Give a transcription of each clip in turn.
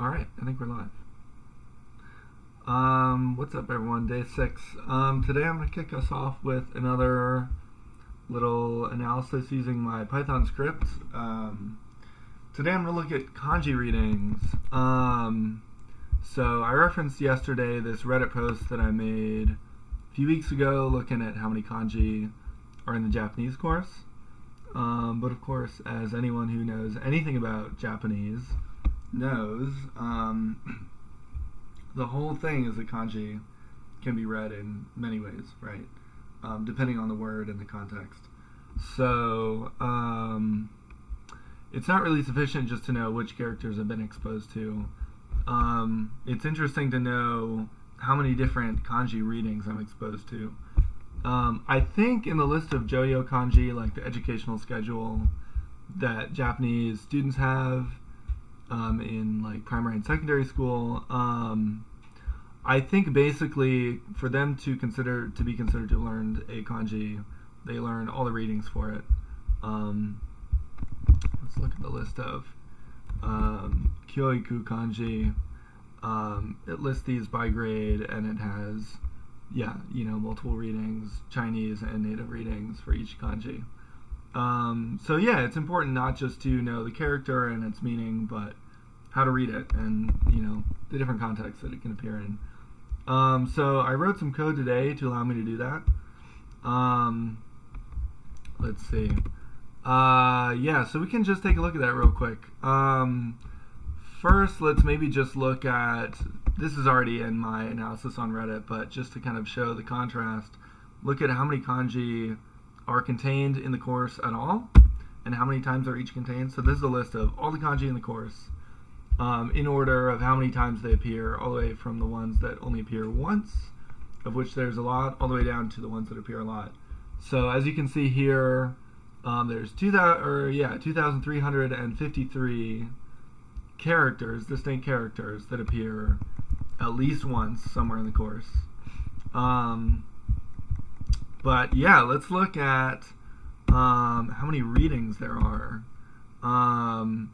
All right, I think we're live. What's up, everyone? Day 6. Today I'm going to kick us off with another little analysis using my Python script. Today I'm going to look at kanji readings. So I referenced yesterday this Reddit post that I made a few weeks ago looking at how many kanji are in the Japanese course. But of course, as anyone who knows anything about Japanese knows, the whole thing is that kanji can be read in many ways, right? Depending on the word and the context. So it's not really sufficient just to know which characters I've been exposed to. It's interesting to know how many different kanji readings I'm exposed to. I think in the list of Joyo kanji, like the educational schedule that Japanese students have in like primary and secondary school, I think basically for them to be considered to have learned a kanji, they learn all the readings for it. Let's look at the list of Kyoiku kanji. It lists these by grade, and it has multiple readings, Chinese and native readings for each kanji. So yeah, it's important not just to know the character and its meaning, but how to read it and the different contexts that it can appear in. So I wrote some code today to allow me to do that. Let's see. So we can just take a look at that real quick. First, let's maybe just look at, this is already in my analysis on Reddit, but just to kind of show the contrast, look at how many kanji are contained in the course at all, and how many times are each contained. So this is a list of all the kanji in the course, in order of how many times they appear, all the way from the ones that only appear once, of which there's a lot, all the way down to the ones that appear a lot. So as you can see here, there's 2,353 characters, distinct characters that appear at least once somewhere in the course. But yeah, let's look at how many readings there are.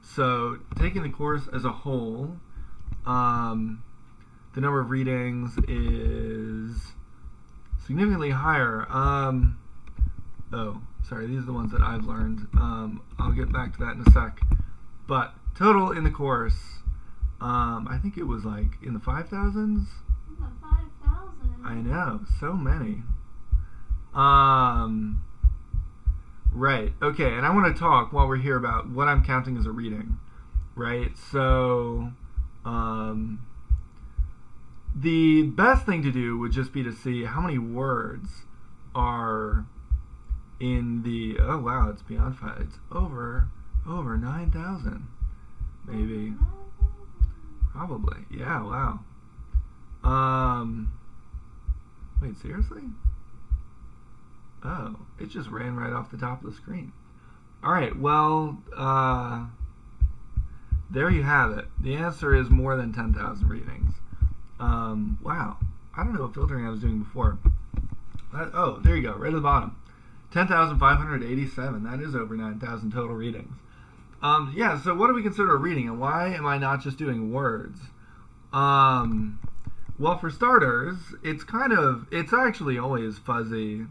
So taking the course as a whole, the number of readings is significantly higher. These are the ones that I've learned. I'll get back to that in a sec. But total in the course, I think it was like in the 5,000s. 5,000. I know, so many. Right. Okay, and I want to talk while we're here about what I'm counting as a reading. Right. So, the best thing to do would just be to see how many words are in the. Oh wow, it's beyond 5. It's over 9,000, maybe. Probably. Yeah. Wow. Wait, seriously? Oh, it just ran right off the top of the screen. Alright, well, there you have it. The answer is more than 10,000 readings. Wow. I don't know what filtering I was doing before. There you go, right at the bottom. 10,587. That is over 9,000 total readings. So what do we consider a reading, and why am I not just doing words? Well, for starters, it's actually always fuzzy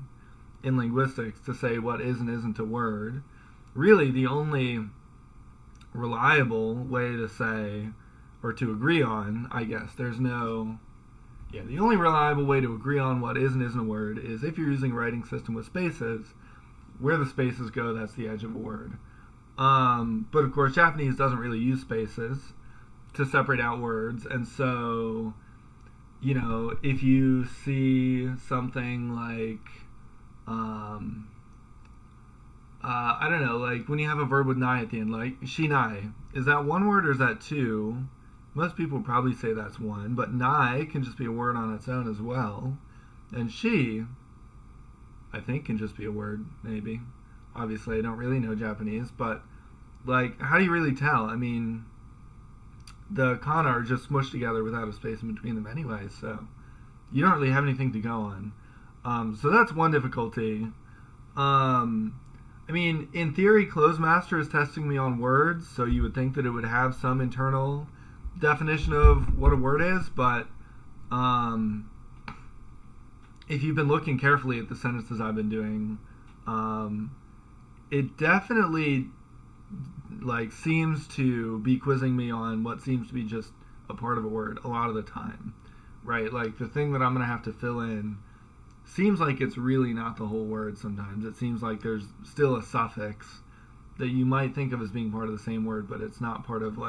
in linguistics to say what is and isn't a word. Really, the only reliable way to say, or to agree on, I guess, the only reliable way to agree on what is and isn't a word is if you're using a writing system with spaces. Where the spaces go, that's the edge of a word. But of course, Japanese doesn't really use spaces to separate out words, and so, if you see something like, I don't know, like when you have a verb with nai at the end, like shinai, is that one word or is that two? Most people would probably say that's one, but nai can just be a word on its own as well. And shi, I think, can just be a word, maybe. Obviously, I don't really know Japanese, but, like, how do you really tell? I mean, the kana are just smushed together without a space in between them anyway, so you don't really have anything to go on. So that's one difficulty. I mean, in theory, Clozemaster is testing me on words, so you would think that it would have some internal definition of what a word is, but if you've been looking carefully at the sentences I've been doing, it definitely seems to be quizzing me on what seems to be just a part of a word a lot of the time, right? Like the thing that I'm going to have to fill in seems like it's really not the whole word sometimes. It seems like there's still a suffix that you might think of as being part of the same word, but it's not part of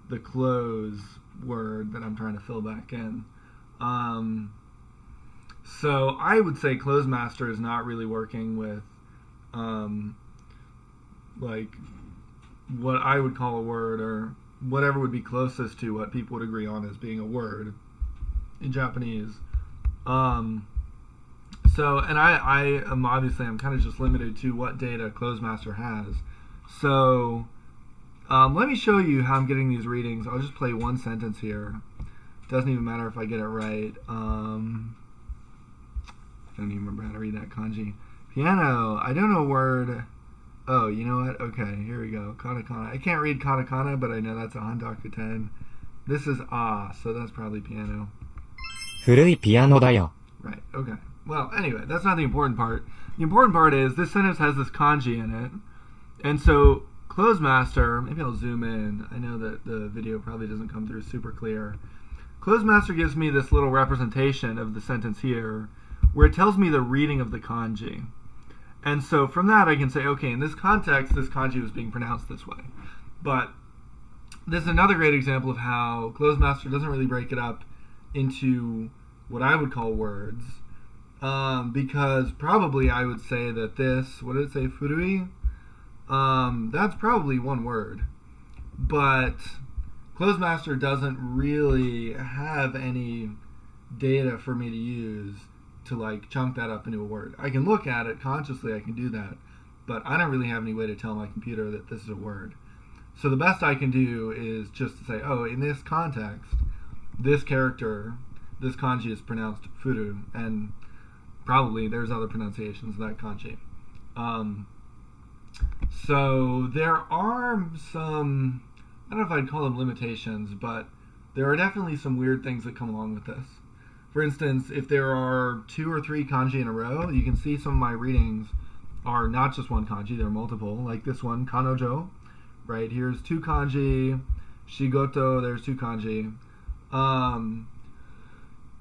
the close word that I'm trying to fill back in. So I would say Clozemaster is not really working with what I would call a word, or whatever would be closest to what people would agree on as being a word in Japanese. So, and I am obviously, I'm kind of just limited to what data Clozemaster has. So, let me show you how I'm getting these readings. I'll just play one sentence here. Doesn't even matter if I get it right. I don't even remember how to read that kanji. Piano. I don't know a word. Oh, you know what? Okay, here we go. Katakana. I can't read katakana, but I know that's a handaku 10. This is so that's probably piano. 古いピアノだよ. Right, okay. Well, anyway, that's not the important part. The important part is this sentence has this kanji in it. And so, Clozemaster, maybe I'll zoom in. I know that the video probably doesn't come through super clear. Clozemaster gives me this little representation of the sentence here, where it tells me the reading of the kanji. And so from that I can say, okay, in this context, this kanji was being pronounced this way. But this is another great example of how Clozemaster doesn't really break it up into what I would call words. Because probably I would say that this, what did it say, furui? That's probably one word. But Clozemaster doesn't really have any data for me to use to chunk that up into a word. I can look at it consciously, I can do that, but I don't really have any way to tell my computer that this is a word. So the best I can do is just to say, oh, in this context, this character, this kanji is pronounced furu, and probably there's other pronunciations of that kanji. So there are some, I don't know if I'd call them limitations, but there are definitely some weird things that come along with this. For instance, if there are 2 or 3 kanji in a row, you can see some of my readings are not just one kanji, they're multiple, like this one, kanojo, right? Here's 2 kanji, shigoto, there's 2 kanji.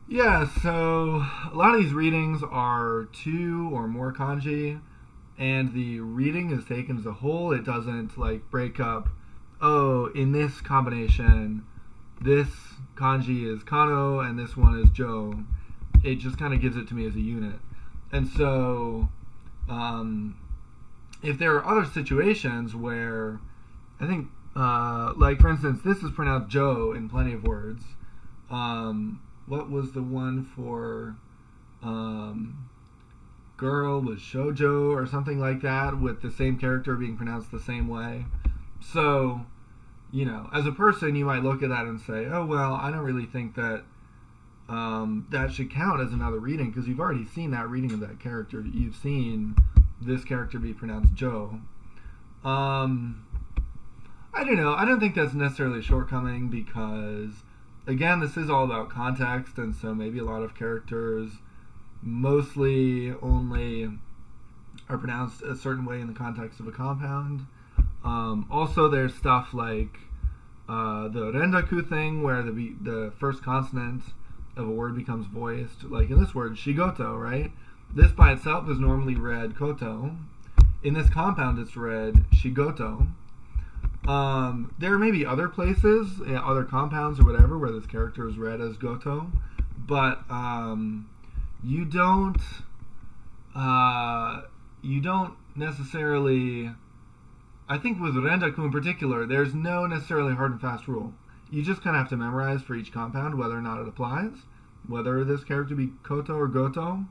Yeah, so a lot of these readings are 2 or more kanji, and the reading is taken as a whole. It doesn't break up, oh, in this combination, this kanji is kano and this one is jo. It just kind of gives it to me as a unit. And so if there are other situations where I think for instance, this is pronounced jo in plenty of words. What was the one for girl was shoujo or something like that, with the same character being pronounced the same way. So as a person, you might look at that and say, oh, well, I don't really think that that should count as another reading, because you've already seen that reading of that character. You've seen this character be pronounced Jo. I don't know. I don't think that's necessarily a shortcoming, because, again, this is all about context, and so maybe a lot of characters mostly only are pronounced a certain way in the context of a compound. Also, there's stuff like the rendaku thing, where the first consonant of a word becomes voiced. Like in this word, shigoto, right? This by itself is normally read koto. In this compound, it's read shigoto. There may be other places, other compounds or whatever, where this character is read as goto, but you don't necessarily. I think with rendaku in particular, there's no necessarily hard and fast rule. You just kind of have to memorize for each compound whether or not it applies, whether this character be koto or goto.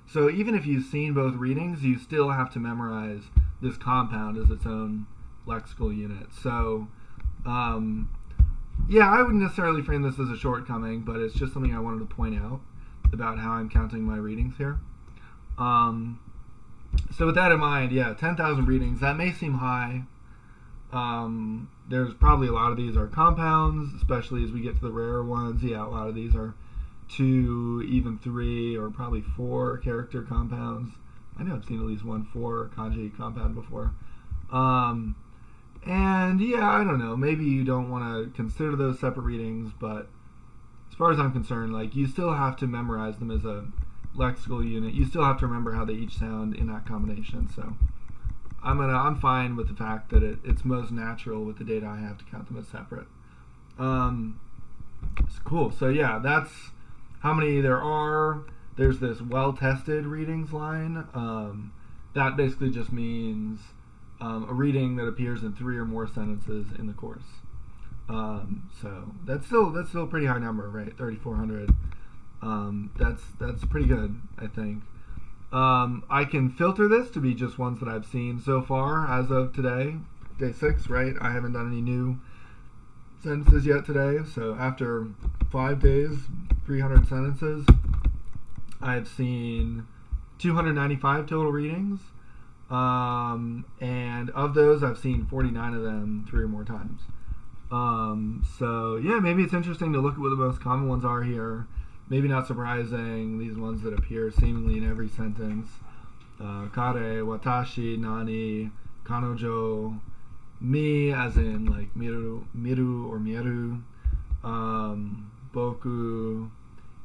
So even if you've seen both readings, you still have to memorize this compound as its own lexical unit. So, yeah, I wouldn't necessarily frame this as a shortcoming, but it's just something I wanted to point out about how I'm counting my readings here. So with that in mind, yeah, 10,000 readings, that may seem high. there's probably a lot of these are compounds, especially as we get to the rarer ones. Yeah, a lot of these are 2, even 3, or probably 4 character compounds. I know I've seen at least one 4 kanji compound before. And yeah, I don't know. Maybe you don't want to consider those separate readings, but as far as I'm concerned, like, you still have to memorize them as a lexical unit. You still have to remember how they each sound in that combination. So I'm fine with the fact that it's most natural with the data I have to count them as separate. Cool. So yeah, that's how many there are. There's this well-tested readings line. That basically just means a reading that appears in 3 or more sentences in the course. So that's still a pretty high number, right? 3,400. That's pretty good, I think. I can filter this to be just ones that I've seen so far as of today, day 6, right? I haven't done any new sentences yet today. So after 5 days, 300 sentences, I've seen 295 total readings. And of those, I've seen 49 of them 3 or more times. So yeah, maybe it's interesting to look at what the most common ones are here. Maybe not surprising, these ones that appear seemingly in every sentence. Kare, watashi, nani, kanojo, me, as in like miru or mieru, boku,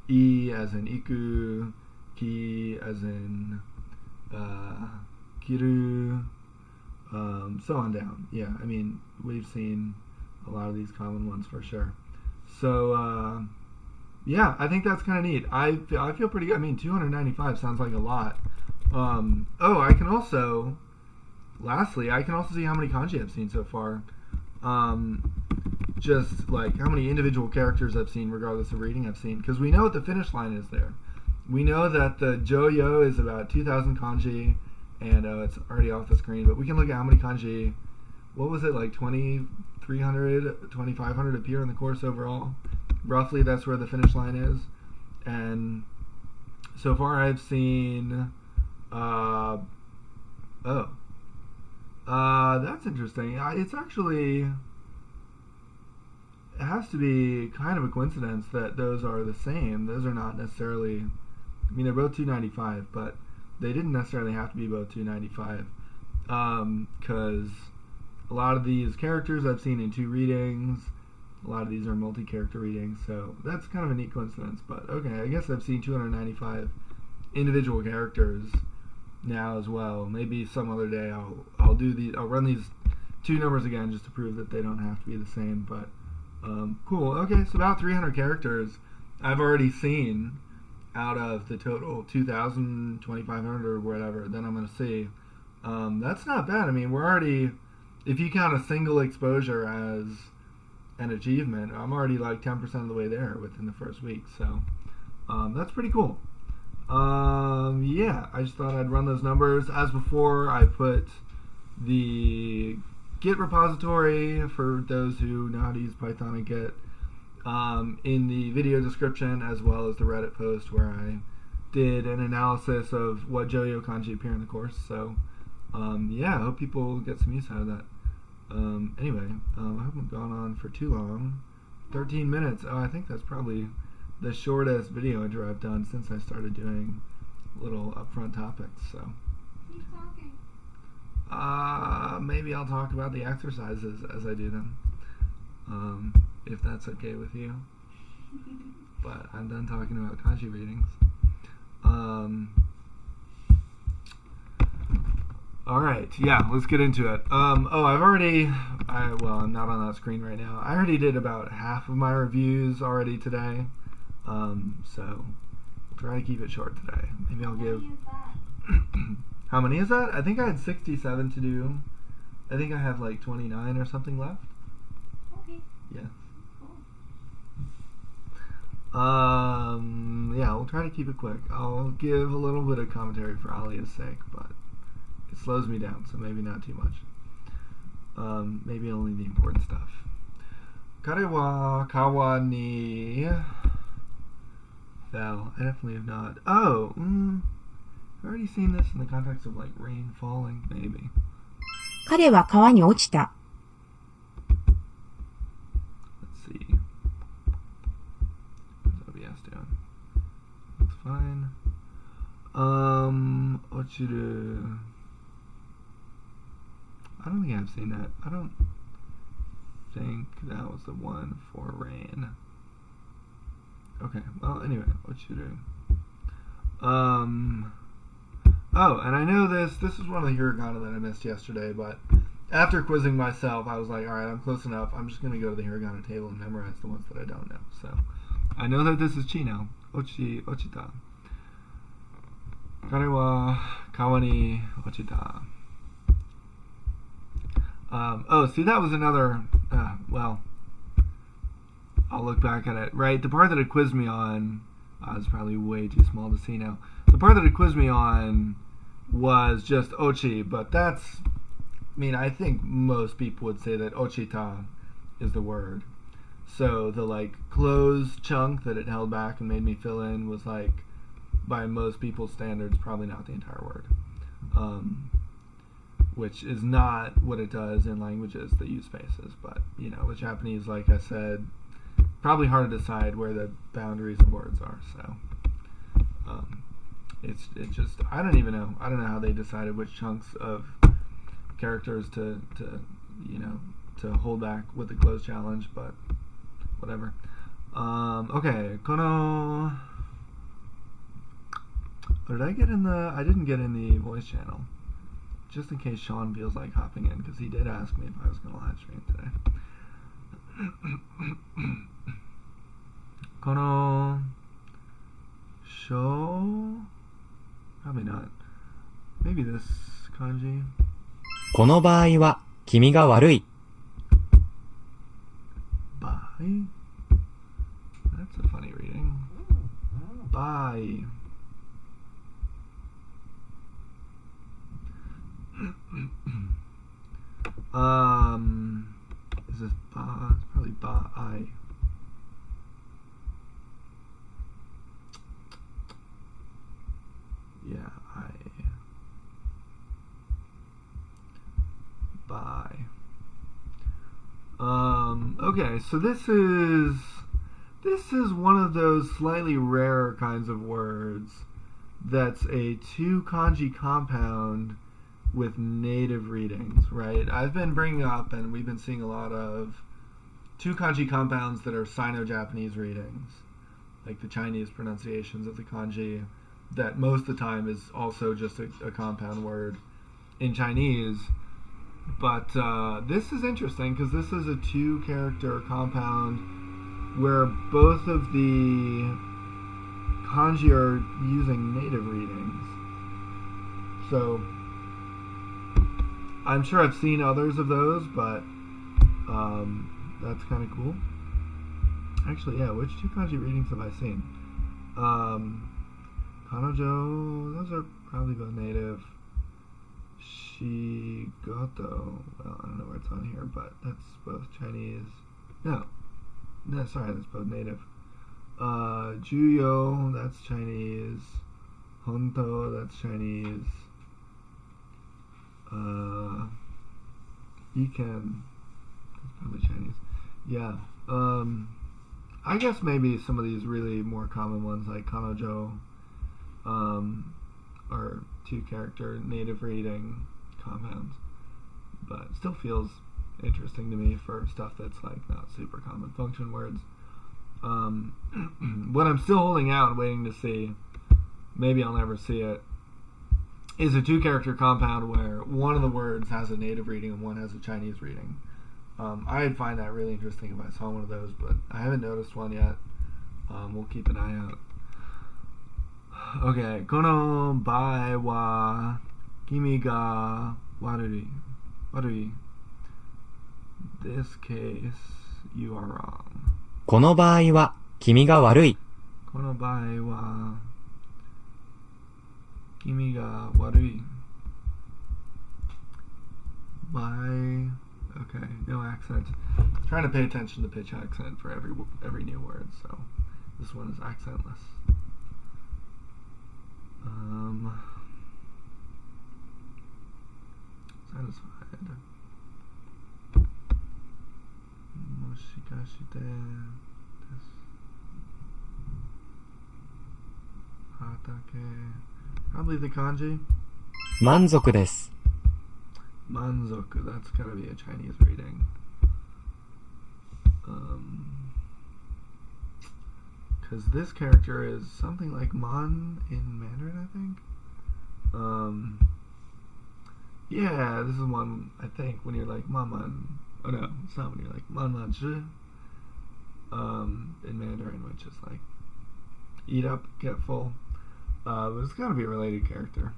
I as in iku, ki as in kiru, so on down. Yeah, I mean, we've seen a lot of these common ones for sure. So yeah, I think that's kind of neat. I feel pretty good. I mean, 295 sounds like a lot. I can also see how many kanji I've seen so far. Just like how many individual characters I've seen regardless of reading I've seen, because we know what the finish line is there. We know that the Joyo is about 2,000 kanji, and it's already off the screen, but we can look at how many kanji, what was it, like 2,300, 2,500 appear in the course overall. Roughly that's where the finish line is. And so far I've seen that's interesting. It's actually, it has to be kind of a coincidence that those are the same. Those are not necessarily, I mean, they're both 295, but they didn't necessarily have to be both 295, because a lot of these characters I've seen in 2 readings. A lot of these are multi-character readings, so that's kind of a neat coincidence. But okay, I guess I've seen 295 individual characters now as well. Maybe some other day I'll run these 2 numbers again just to prove that they don't have to be the same. But cool. Okay, so about 300 characters I've already seen out of the total 2,000, 2,500 or whatever. Then I'm going to see. That's not bad. I mean, we're already, if you count a single exposure as an achievement, I'm already like 10% of the way there within the first week. So that's pretty cool. Yeah, I just thought I'd run those numbers. As before, I put the Git repository for those who know how to use Python and Git in the video description, as well as the Reddit post where I did an analysis of what Joyo kanji appear in the course. So yeah, I hope people get some use out of that. Anyway, I haven't gone on for too long. 13 minutes. Oh, I think that's probably the shortest video intro I've done since I started doing little upfront topics. So Keep talking. Maybe I'll talk about the exercises as I do them, if that's okay with you. But I'm done talking about kanji readings. Alright, yeah, let's get into it. I'm not on that screen right now. I already did about half of my reviews already today. So we'll try to keep it short today. Maybe I'll give... How many is that? I think I had 67 to do. I think I have like 29 or something left. Okay. Yeah. Cool. Yeah, we'll try to keep it quick. I'll give a little bit of commentary for Alia's sake, but it slows me down, so maybe not too much. Maybe only the important stuff. Kare wa kawa ni fell. I definitely have not. Oh, I've already seen this in the context of like rain falling, maybe. 彼は川に落ちた。fine. Ochiru. I don't think I've seen that. I don't think that was the one for rain. Okay, well, anyway, Ochiru. Oh, and I know this is one of the hiragana that I missed yesterday, but after quizzing myself, I was like, alright, I'm close enough. I'm just going to go to the hiragana table and memorize the ones that I don't know. So, I know that this is chi now. Ochita. Kare wa kawa ni ochita. See, that was another, well, I'll look back at it. Right, the part that it quizzed me on, is probably way too small to see now. The part that it quizzed me on was just ochi, but that's, I mean, I think most people would say that ochita is the word. So the, like, closed chunk that it held back and made me fill in was, like, by most people's standards, probably not the entire word. Which is not what it does in languages that use spaces. But, you know, with Japanese, like I said, probably hard to decide where the boundaries of words are. So, it's just, I don't even know. I don't know how they decided which chunks of characters to you know, to hold back with the close challenge, but whatever. Okay, kono. What did I get in the? I didn't get in the voice channel. Just in case Sean feels like hopping in, because he did ask me if I was going to live stream today. Kono show? Probably not. Maybe this kanji. この場合は君が悪い。Bye? That's a funny reading. Bye. Is this ba? It's probably ba-I. Yeah, I. Bye. Okay, so this is one of those slightly rarer kinds of words that's a two kanji compound with native readings, right? I've been bringing up, and we've been seeing a lot of two kanji compounds that are Sino-Japanese readings, like the Chinese pronunciations of the kanji, that most of the time is also just a compound word in Chinese. But this is interesting because this is a two-character compound where both of the kanji are using native readings. So I'm sure I've seen others of those, but that's kind of cool. Actually, yeah, which two kanji readings have I seen? Kanojo, those are probably both native. Shigoto, well, I don't know where it's on here, but that's both Chinese. No, sorry, that's both native. Juyo, that's Chinese. Honto, that's Chinese. Iken, that's probably Chinese. Yeah. I guess maybe some of these really more common ones like Kanojo are two-character native reading compounds, but it still feels interesting to me for stuff that's like not super common function words. What I'm still holding out and waiting to see, maybe I'll never see it, is a two-character compound where one of the words has a native reading and one has a Chinese reading. I'd find that really interesting if I saw one of those, but I haven't noticed one yet. We'll keep an eye out. Okay, kono bai wa kimi ga warui. This case, you are wrong. この場合は君が悪い。この場合は君が悪い。Bye. Okay, no accent. Trying to pay attention to pitch accent for every new word, so this one is accentless. Satisfied. Moshikashite desu. Ha. Probably the kanji. 満足です。 Manzoku, that's gotta be a Chinese reading. Because this character is something like Man in Mandarin, I think. Yeah, this is one, I think, when you're like Man. Oh no, it's not when you're like Man Zhi. In Mandarin, which is like eat up, get full. But it's gotta be a related character.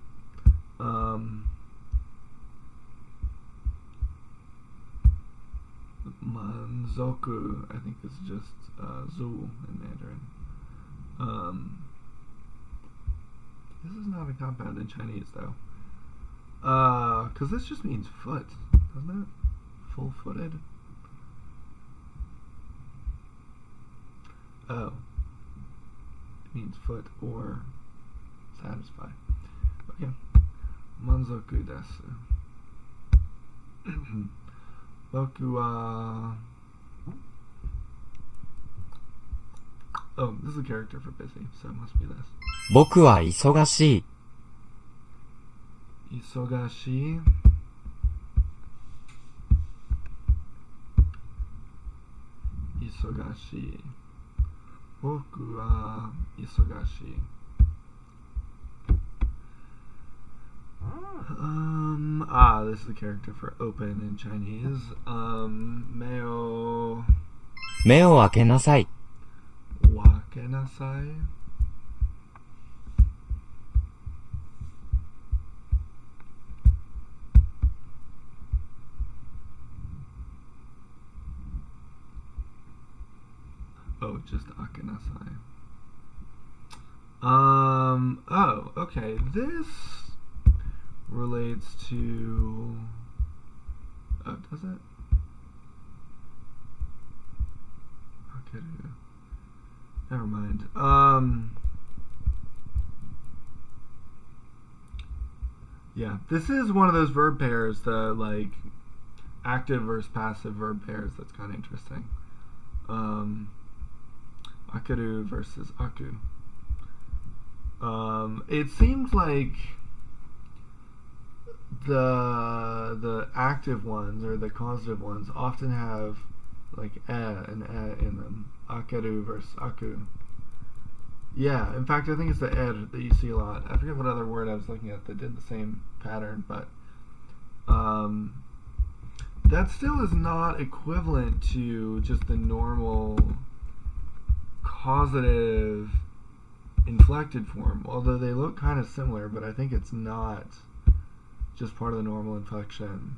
Manzoku, I think is just Zu in Mandarin. This is not a compound in Chinese though. Because this just means foot, doesn't it? Full-footed. Oh. It means foot or satisfy. Okay. Manzoku desu. Boku wa... Oh, this is a character for busy, so it must be this. 僕は忙しい。 Isogashi. Isogashi. Boku wa isogashi. This is a character for open in Chinese. Meo 目を開けなさい。 wakenasai. Oh, just akenasai. Oh, okay. This relates to... Oh, does it? Okay. Never mind. Yeah, this is one of those verb pairs, the like active versus passive verb pairs. That's kind of interesting. Akaru versus aku. It seems like the active ones or the causative ones often have like and in them. Akaru versus aku. Yeah, in fact, I think it's the that you see a lot. I forget what other word I was looking at that did the same pattern, but that still is not equivalent to just the normal causative inflected form, although they look kind of similar, but I think it's not just part of the normal inflection.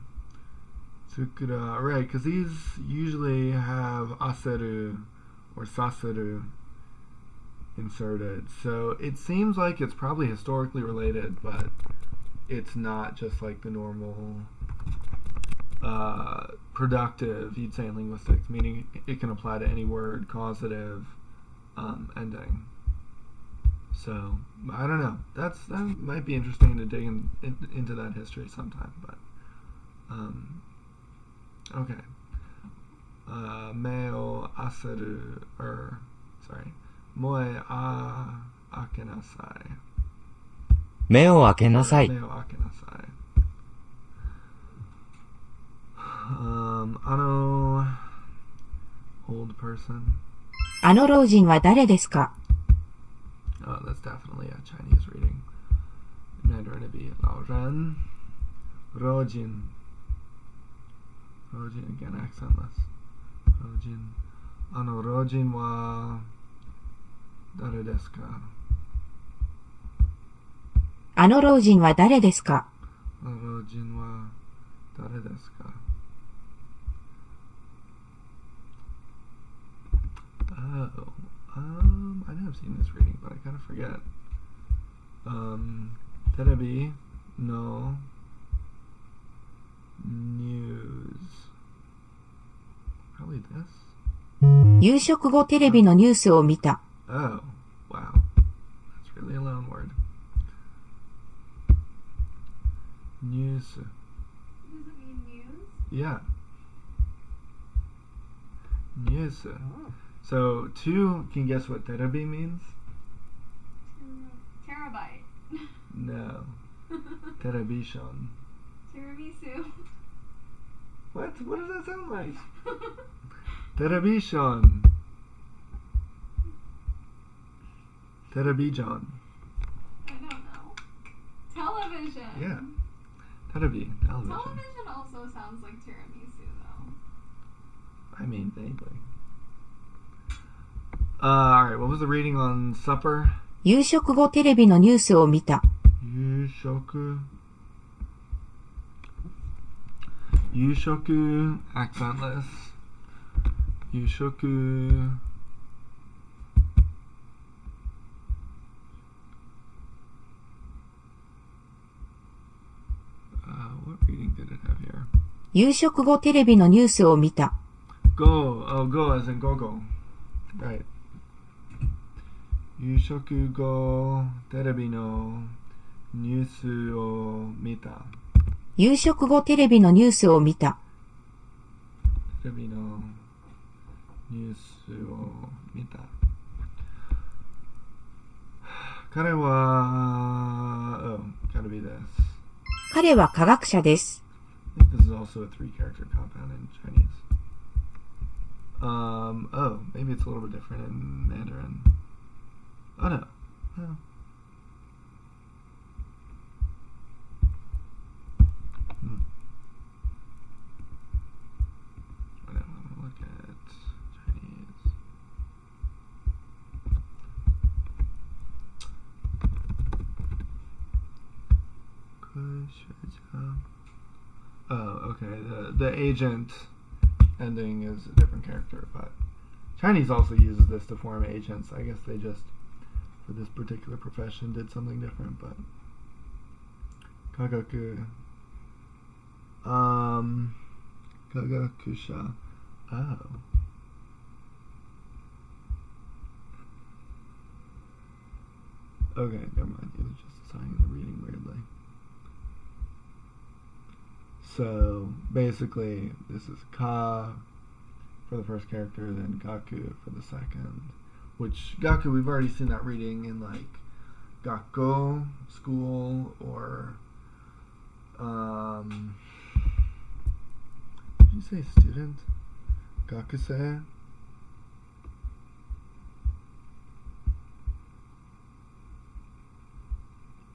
Tsukura, right, because these usually have aseru or saseru inserted, so it seems like it's probably historically related, but it's not just like the normal productive, you'd say in linguistics, meaning it can apply to any word, causative ending. So I don't know. That might be interesting to dig into that history sometime. But okay. Meo aseru moe akenasai. 目を開けなさい。 Meo akenasai. Old person. あの老人は誰ですか? Oh, that's definitely a Chinese reading. In Mandarin it'd be 老人 Rojin. Rojin, again, accentless. Rojin. あの老人は誰ですか? あの老人は誰ですか? あの老人は誰ですか? Oh, I know I've seen this reading, but I kind of forget. Terebi no news. Probably this. 夕食後テレビのニュースを見た. Oh, wow. That's really a loan word. News. Does it mean news? Yeah. News. So, two can guess what terebi means? No. Television. Tiramisu. What? What does that sound like? Television. Television. I don't know. Television. Yeah. Television. Television also sounds like tiramisu, though. I mean, vaguely. Alright, what was the reading on supper? 夕食後テレビのニュースを見た。夕食 accentless 夕食 what reading did it have here? 夕食後テレビのニュースを見た。Go as in go right 夕食後テレビのニュースを見た夕食後テレビのニュースを見た。テレビのニュースを見た。彼は、gotta be this. 彼は科学者です。I think this is also a three-character compound in Chinese. Maybe it's a little bit different in Mandarin. Oh no. No. I'm gonna look at Chinese. Oh, okay. The agent ending is a different character, but Chinese also uses this to form agents. I guess they just, for this particular profession, did something different, but Kagaku. Kagakusha. Oh. Okay, never mind. It was just assigning the reading weirdly. So, basically, this is Ka for the first character, then Gaku for the second. Which, Gaku, we've already seen that reading in, like, Gakko, school, or, did you say student? Gakusei?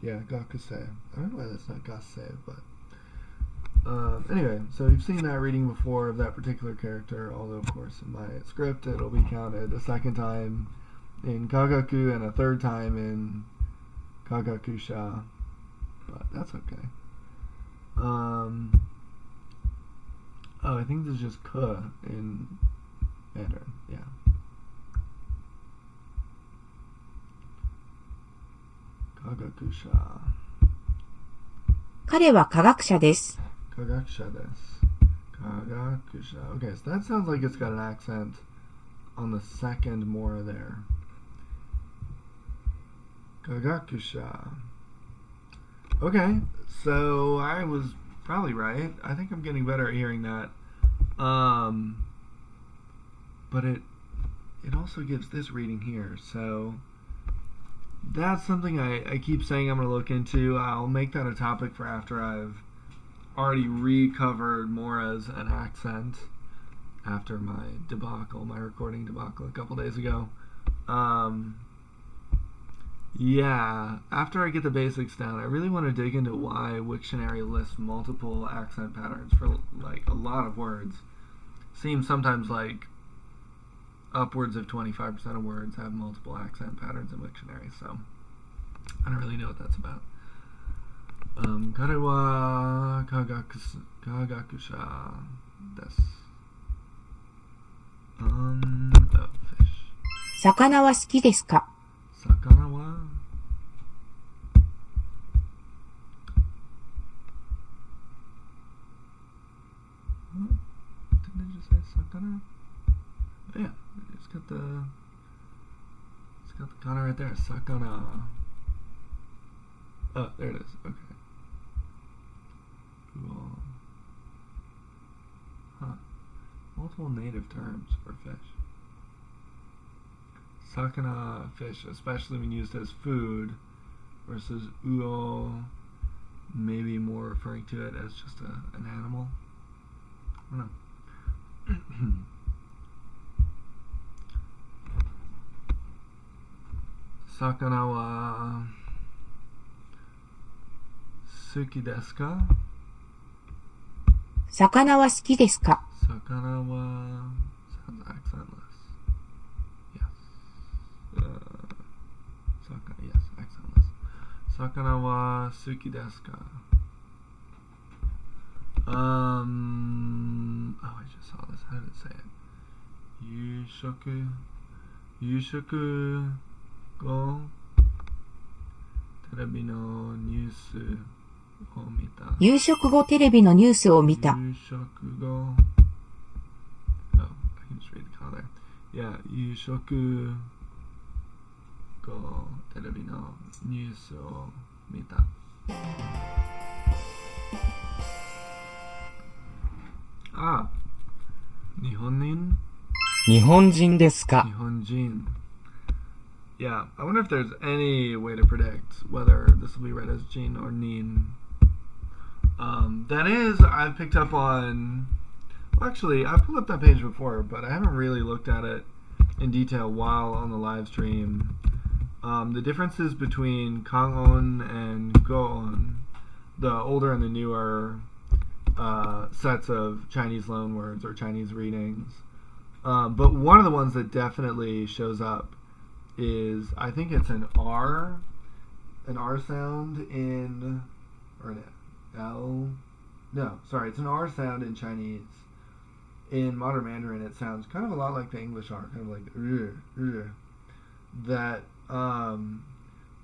Yeah, Gakusei. I don't know why that's not Gasei, but anyway, so you've seen that reading before of that particular character, although of course in my script it'll be counted a second time in Kagaku and a third time in Kagakusha, but that's okay. I think this is just Ka in Mandarin, yeah. Kagakusha. 彼は科学者です。Kagakusha desu. Kagakusha. Okay, so that sounds like it's got an accent on the second more there. Kagakusha. Okay, so I was probably right. I think I'm getting better at hearing that. But it also gives this reading here, so that's something I keep saying I'm going to look into. I'll make that a topic for after I've already recovered more as an accent after my recording debacle a couple days ago. Yeah, after I get the basics down, I really want to dig into why Wiktionary lists multiple accent patterns for like a lot of words. Seems sometimes like upwards of 25% of words have multiple accent patterns in Wiktionary, so I don't really know what that's about. Kare wa kagakusha desu. Fish. 魚は好きですか？魚はDidn't I just say sakana? Yeah, it's got the kana right there. Sakana. Oh, there it is. Okay. Cool. Huh. Multiple native terms for fish. Sakana, fish, especially when used as food, versus uo, maybe more referring to it as just an animal. I don't know. Sakana wa suki desu ka? 魚は好きですか Sakana wa sounds accentless. Yes. Yes, accentless. Sakana wa suki desu ka? Oh, I just saw this. How did it say it? Yushoku go terebi no newsを見た。夕食後テレビのニュースを見た。夕食後 Oh, I can just read the comment there. Yeah, 夕食後テレビのニュースを見た。あ、日本人日本人ですか Nihonjin. Yeah, I wonder if there's any way to predict whether this will be read as Jin or Nin. That is, I've picked up on... Well, actually, I've pulled up that page before, but I haven't really looked at it in detail while on the live stream. The differences between Kangon and Goon, the older and the newer sets of Chinese loanwords or Chinese readings. But one of the ones that definitely shows up is, I think it's an R sound in, or an L, no, sorry, it's an R sound in Chinese. In modern Mandarin, it sounds kind of a lot like the English R, kind of like that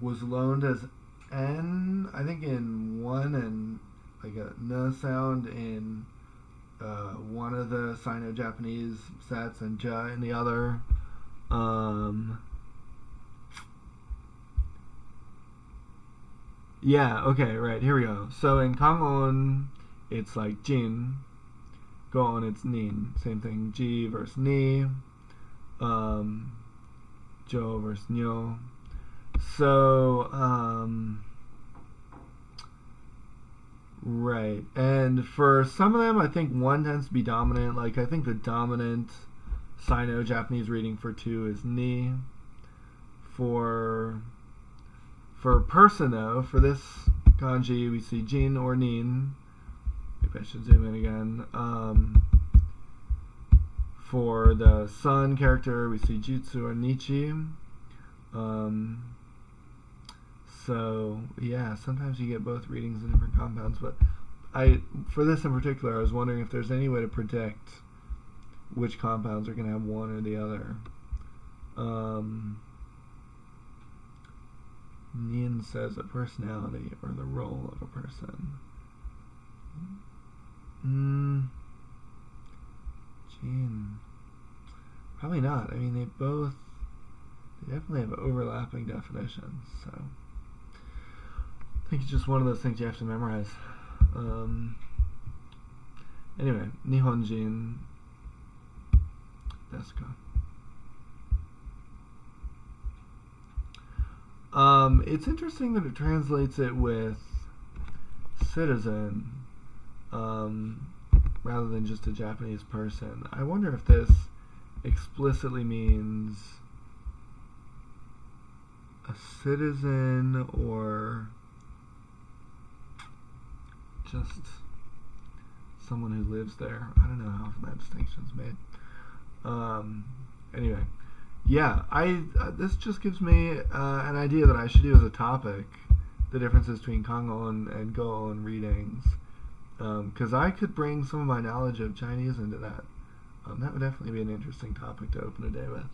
was loaned as N, I think in one, and like a N sound in one of the Sino-Japanese sets, and Ja in the other. Yeah, okay, right, here we go. So in Kangon, it's like Jin. Goon, it's Nin. Same thing, Ji versus Ni. Jo versus Nyo. So, right. And for some of them, I think one tends to be dominant. Like, I think the dominant Sino-Japanese reading for 2 is Ni. For person, though, for this kanji, we see Jin or Nin. Maybe I should zoom in again. For the sun character, we see Jutsu or Nichi. So, yeah, sometimes you get both readings in different compounds, but for this in particular, I was wondering if there's any way to predict which compounds are going to have one or the other. Nin says a personality or the role of a person. Jin. Probably not. I mean, they definitely have overlapping definitions, so I think it's just one of those things you have to memorize. Anyway, Nihonjin desu ka? It's interesting that it translates it with citizen rather than just a Japanese person. I wonder if this explicitly means a citizen or just someone who lives there. I don't know how often that distinction's made. Anyway, yeah, this just gives me an idea that I should do as a topic, the differences between Kangon and Goon readings, because I could bring some of my knowledge of Chinese into that. That would definitely be an interesting topic to open a day with,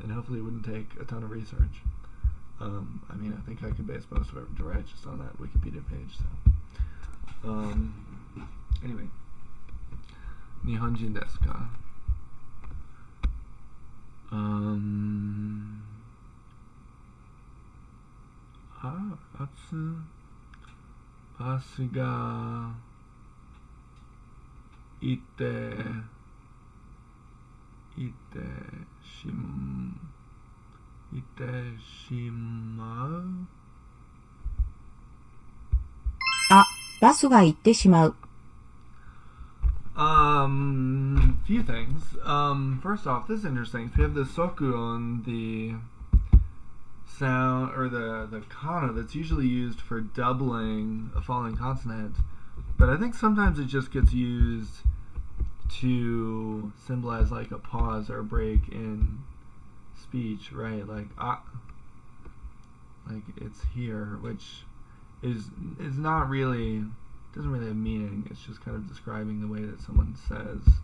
and hopefully it wouldn't take a ton of research. I mean, I think I could base most of it to write just on that Wikipedia page. So, anyway, Nihonjin desu ka? Atsu bus ga ite shimau? バスが行ってしまう。Few things. First off, this is interesting. So we have the soku on the sound, or the kana that's usually used for doubling a falling consonant. But I think sometimes it just gets used to symbolize like a pause or a break in speech, right? Like it's here, which is not really, doesn't really have meaning. It's just kind of describing the way that someone says.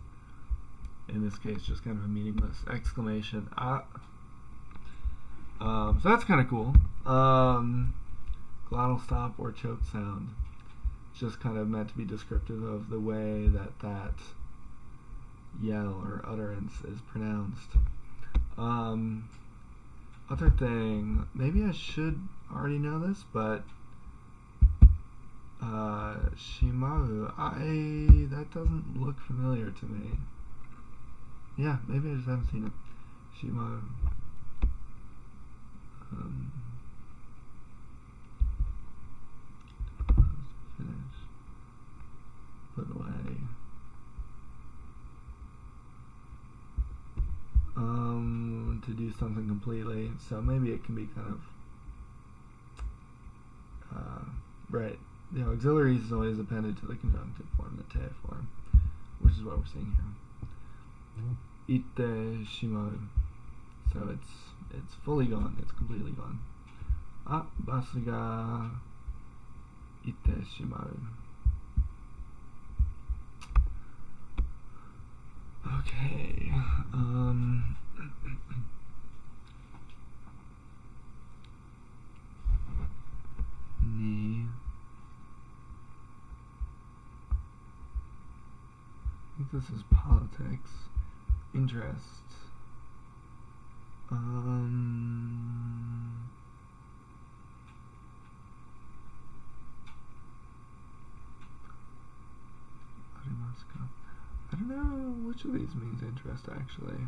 In this case, just kind of a meaningless exclamation. So that's kind of cool. Glottal stop or choke sound. It's just kind of meant to be descriptive of the way that yell or utterance is pronounced. Other thing, maybe I should already know this, but Shimau, that doesn't look familiar to me. Yeah, maybe I just haven't seen it. Shimau. Finish. Put away. To do something completely. So maybe it can be kind of right. The auxiliaries is always appended to the conjunctive form, the te form, which is what we're seeing here. Itte shimau. So it's fully gone. It's completely gone. Basu ga itte shimau. Okay. Ni. I think this is politics. Interest. I don't know which of these means interest actually.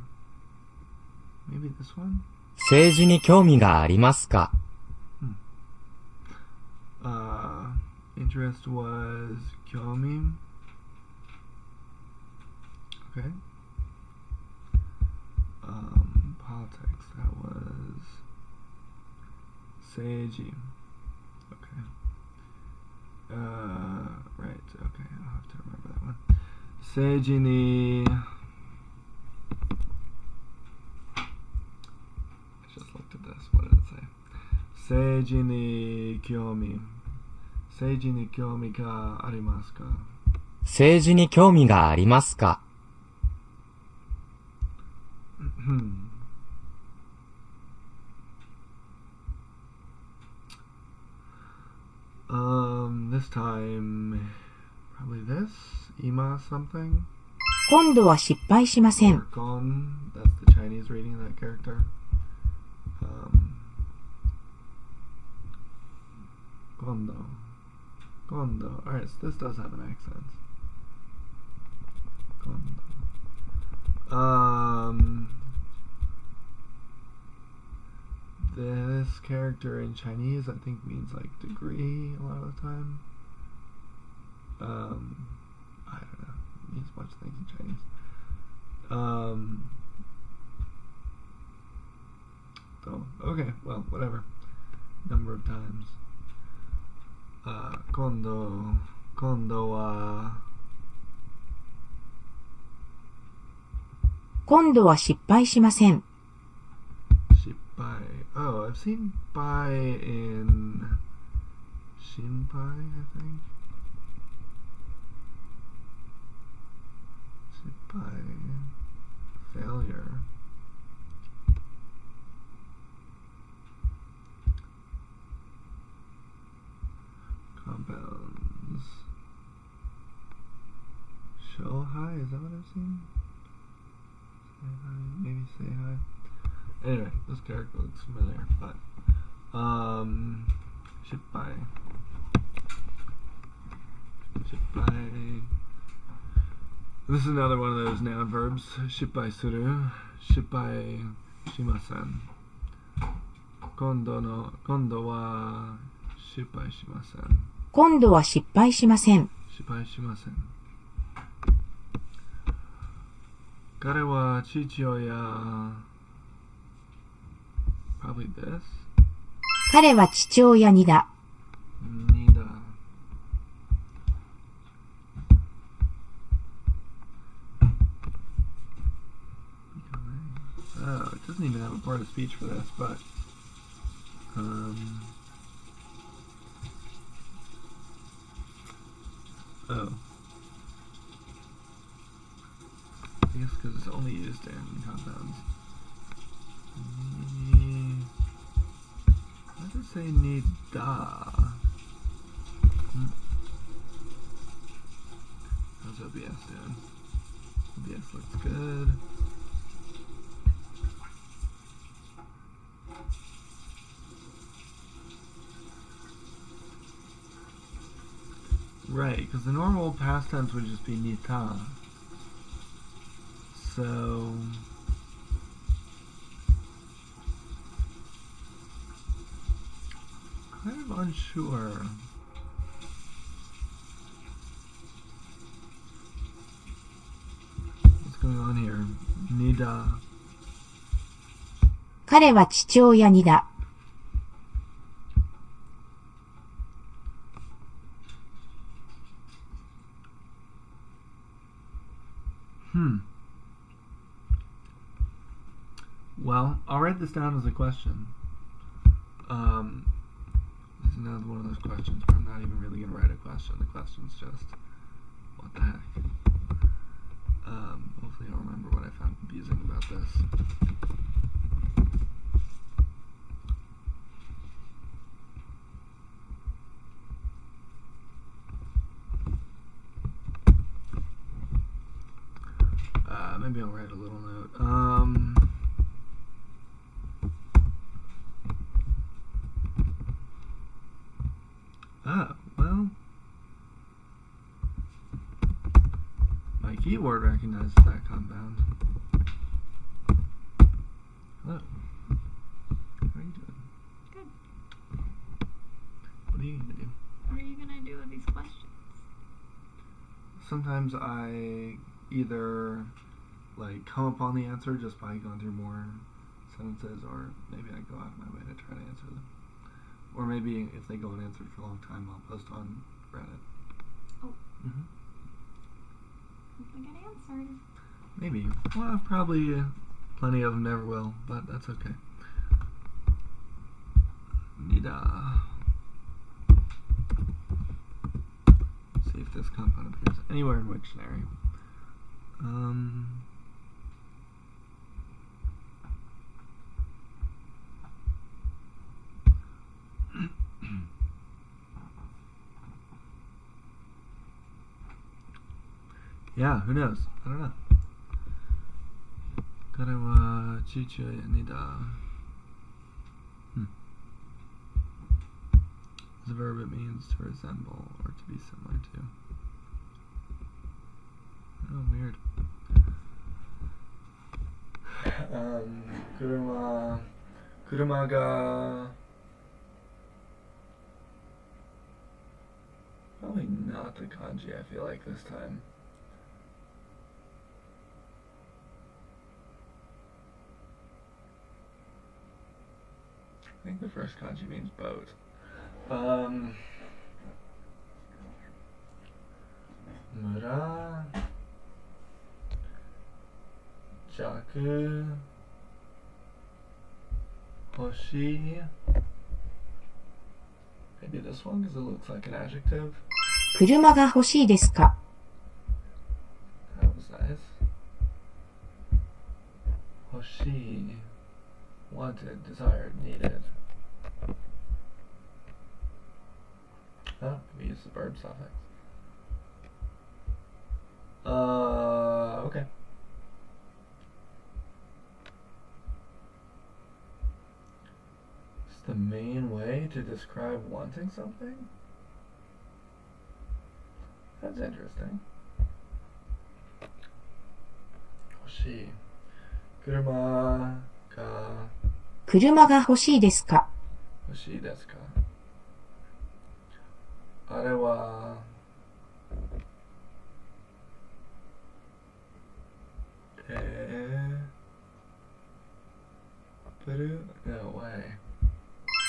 Maybe this one? 政治に興味がありますか? Interest was kyomi. Okay. Politics, that was seiji. Okay. Right, okay, I'll have to remember that one. Seiji ni... I just looked at this, what did it say? Seiji ni kyomi. Seiji ni kyomi ga arimasu ka? 政治に興味がありますか? This time, probably this? Ima something? 今度は失敗しません。 Or gon, that's the Chinese reading of that character. Gondo. Gondo. Alright, so this does have an accent. Gondo. This character in Chinese, I think, means like degree a lot of the time. I don't know. It means a bunch of things in Chinese. So, okay, well, whatever. Number of times. Kondo wa. 今度は失敗しません。 Shippai. Oh, I've seen bai in Shinpai, I think. Shippai. Failure. Compounds. Shohai, is that what I've seen? Say hi, maybe say hi. Anyway, this character looks familiar, but Shippai. Shippai. This is another one of those noun verbs. Shippai suru. Shippai shimasen. Kondo wa shippai shimasen. 今度は失敗しません。失敗しません。彼は父親 probably this 彼は父親にだ。にだ。Oh, it doesn't even have a part of speech for this, but oh, I guess because it's only used in compounds. Why does it say ni da? How's OBS doing? OBS looks good. Right, because the normal past tense would just be nita. So kind of unsure. What's going on here? Nida. 彼は父親にだ。Well, I'll write this down as a question. This is another one of those questions where I'm not even really going to write a question. The question's just, what the heck? Hopefully I'll remember what I found confusing about this. Maybe I'll write a little note. Well, my keyword recognizes that compound. Hello. How are you doing? Good. What are you gonna do? What are you gonna do with these questions? Sometimes I either like come upon the answer just by going through more sentences, or maybe I go out of my way to try to answer them. Or maybe if they go unanswered for a long time, I'll post on Reddit. Oh. Mm-hmm. Hopefully get answered. Maybe. Well, probably plenty of them never will, but that's okay. Nida. See if this compound appears anywhere in Wiktionary. Yeah, who knows? I don't know. 彼は父親にだ. As a verb, it means to resemble or to be similar to. Oh, weird. 車が probably not the kanji, I feel like, this time. I think the first kanji means boat. Mura Jaku Hoshi. Maybe this one because it looks like an adjective. 車が欲しいですか? That was nice. Hoshi. Wanted, desired, needed. Oh, we use the verb suffix. Okay. It's the main way to describe wanting something? That's interesting. Hoshi. Kuruma ga 車が欲しいですか? 欲しいですか?あれはテーブル No way.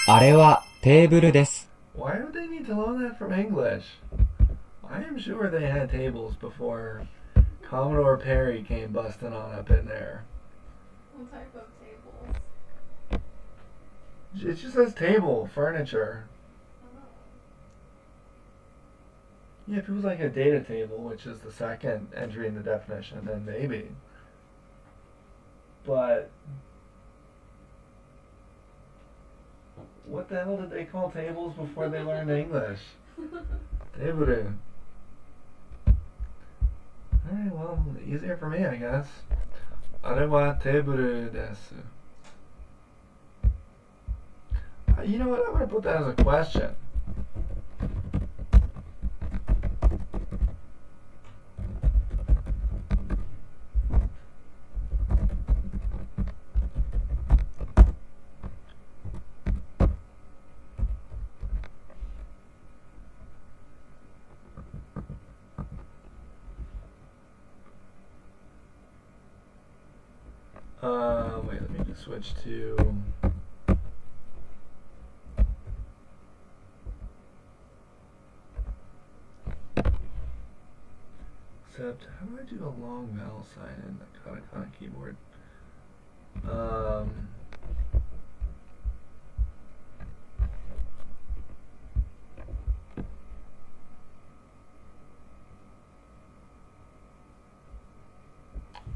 あれはテーブルです。Why would they need to learn that from English? I am sure they had tables before Commodore Perry came busting on up in there. What type of tables? It just says table, furniture. Oh. Yeah, if it was like a data table, which is the second entry in the definition, then maybe. But what the hell did they call tables before they learned English? Table. Alright, well, easier for me, I guess. あれはテーブルです。You know what? I'm going to put that as a question. Wait, let me just switch to... Except, how do I do a long vowel sign in the katakana keyboard?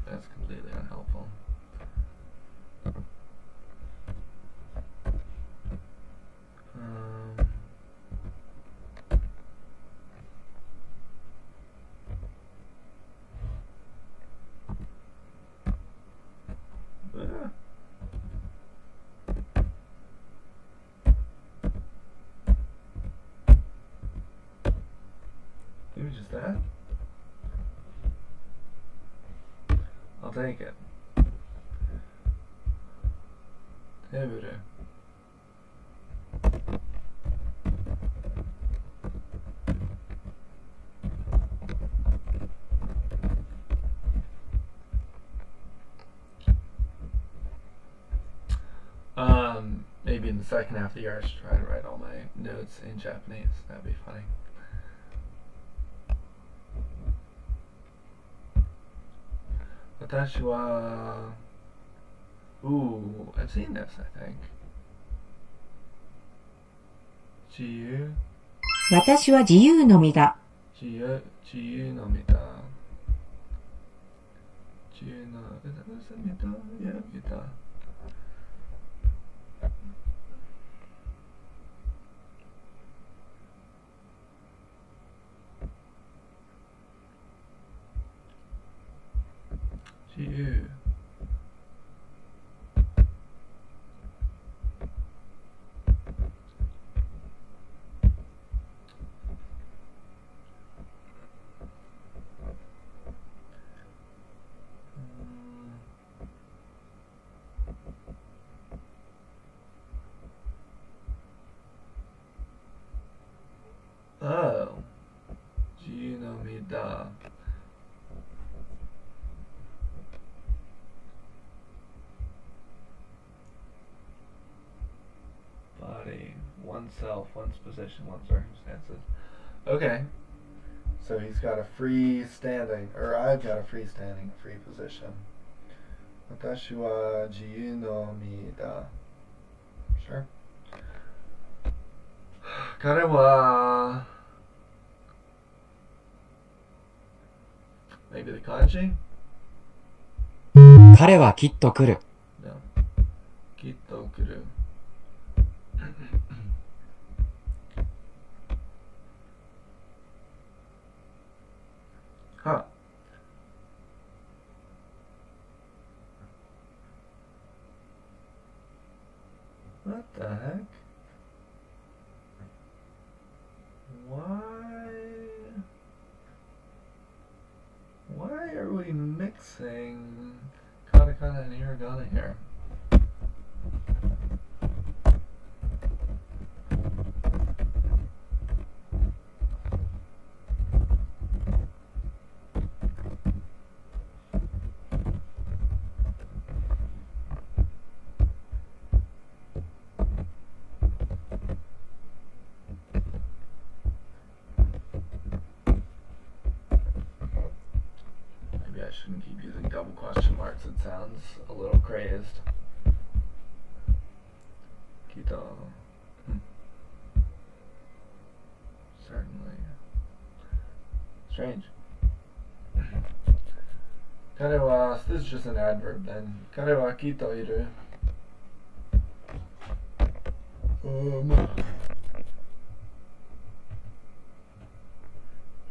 That's completely unhelpful. Maybe just that? I'll take it. Table. Maybe in the second half of the year I should try to write all my notes in Japanese. That'd be funny. Watashi wa... Ooh, I've seen this, I think. 自由私は自由の身だ。自由の身だ。自由の、is that身だ? Yeah, 身だ。自由。Oh, 自由の身だ。Body, oneself, one's position, one's circumstances. Okay, so he's got a free standing, or I've got a free standing, a free position. 私は自由の身だ。Sure. 彼は maybe the kanji? 彼はきっと来る。No. きっと来る。Huh. What the heck? Why are we mixing katakana and hiragana here? sounds a little crazed. Kito. Certainly. Strange. Kare wa, this is just an adverb then. Kare wa kito iru.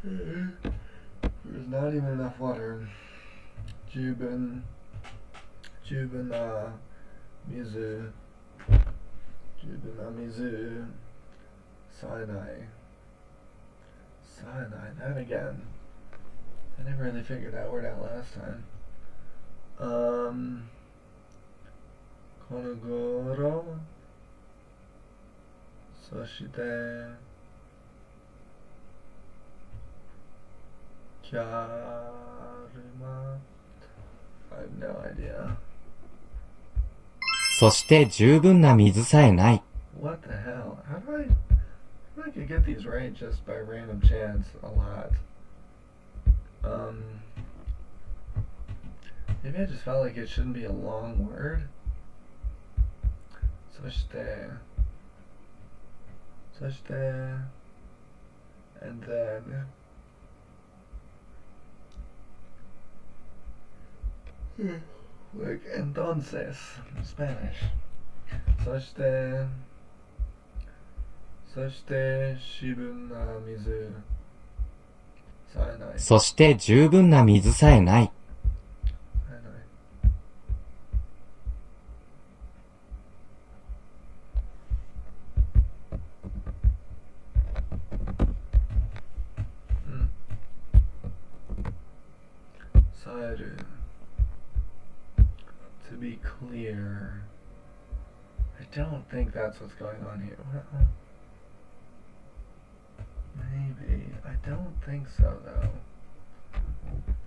There's not even enough water. Jubin mizu. Jubin mizu. Sinai. That again. I never really figured that word out last time. Konogoro. Soshite. Kyaruma. I have no idea. そして十分な水さえない。What the hell? How do I could get these right just by random chance a lot. Maybe I just felt like it shouldn't be a long word. そして and then like entonces in Spanish. そして十分な水さえない。そして十分な水さえない。さえる to be clear. I don't think that's what's going on here. Maybe. I don't think so, though.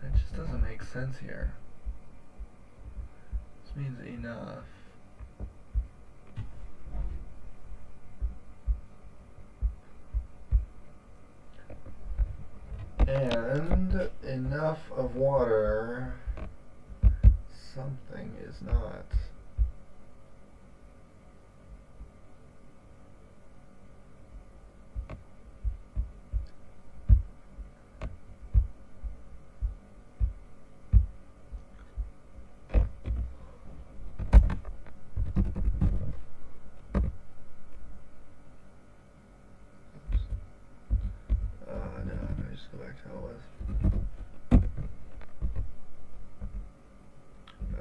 That just doesn't make sense here. This means enough. And enough of water. Something is not. Go back to how it was.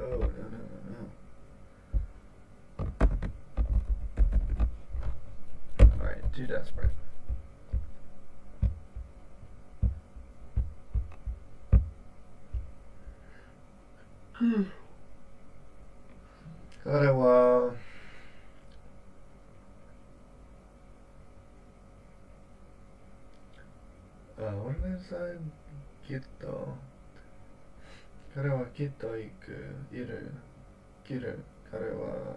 Oh, no. Alright, too desperate. Gotta, what did I say? Kitto. 彼はきっと行く、いる、来る。彼は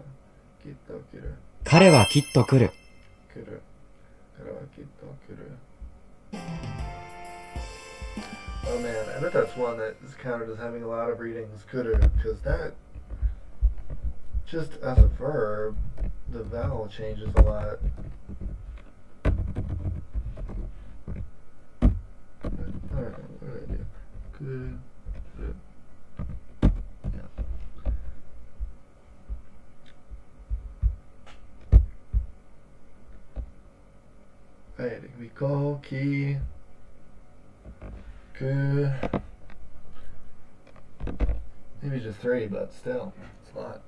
きっと来る。彼はきっと来る。来る。彼はきっと来る。Oh man, I bet that's one that is counted as having a lot of readings, kuru, because that, just as a verb, the vowel changes a lot. I don't know, what did I do? Kuru. Right, we go, ki, ku. Maybe just 3, but still, it's a lot.